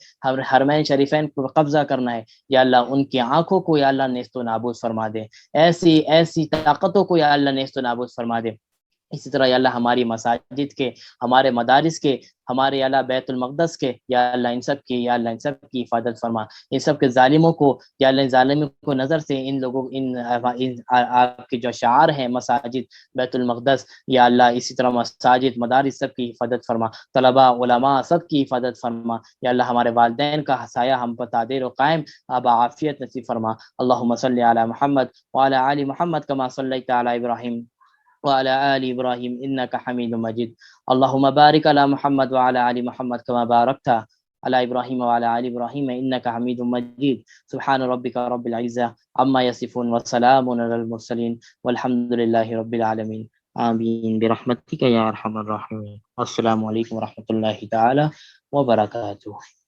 حرمین شریفین پر قبضہ کرنا ہے، یا اللہ ان کی آنکھوں کو یا اللہ نیست و نابود فرما دے، ایسی ایسی طاقتوں کو یا اللہ نیست و نابود فرما دے، اسی طرح یا اللہ ہماری مساجد کے، ہمارے مدارس کے، ہمارے یا اللہ بیت المقدس کے، یا اللہ ان سب کی یا اللہ ان سب کی حفاظت فرما، ان سب کے ظالموں کو یا اللہ ظالموں کو نظر سے ان لوگوں آپ کے جو شعار ہیں مساجد بیت المقدس، یا اللہ اسی طرح مساجد مدارس سب کی حفاظت فرما، طلباء علماء سب کی حفاظت فرما، یا اللہ ہمارے والدین کا سایہ ہم پر دائر و قائم عافیت نصیب فرما، اللہم صلی علی محمد وعلی آل محمد کما صلیت علی ابراہیم وعلى آل إبراهيم إنك حميد مجيد. اللهم بارك على محمد وعلى آل محمد كما باركت على إبراهيم وعلى آل إبراهيم إنك حميد مجيد. سبحان ربك رب العزة عما يصفون وسلام على المرسلين والحمد لله رب العالمين. آمين برحمتك يا أرحم الراحمين. السلام عليكم ورحمة الله تعالى وبركاته.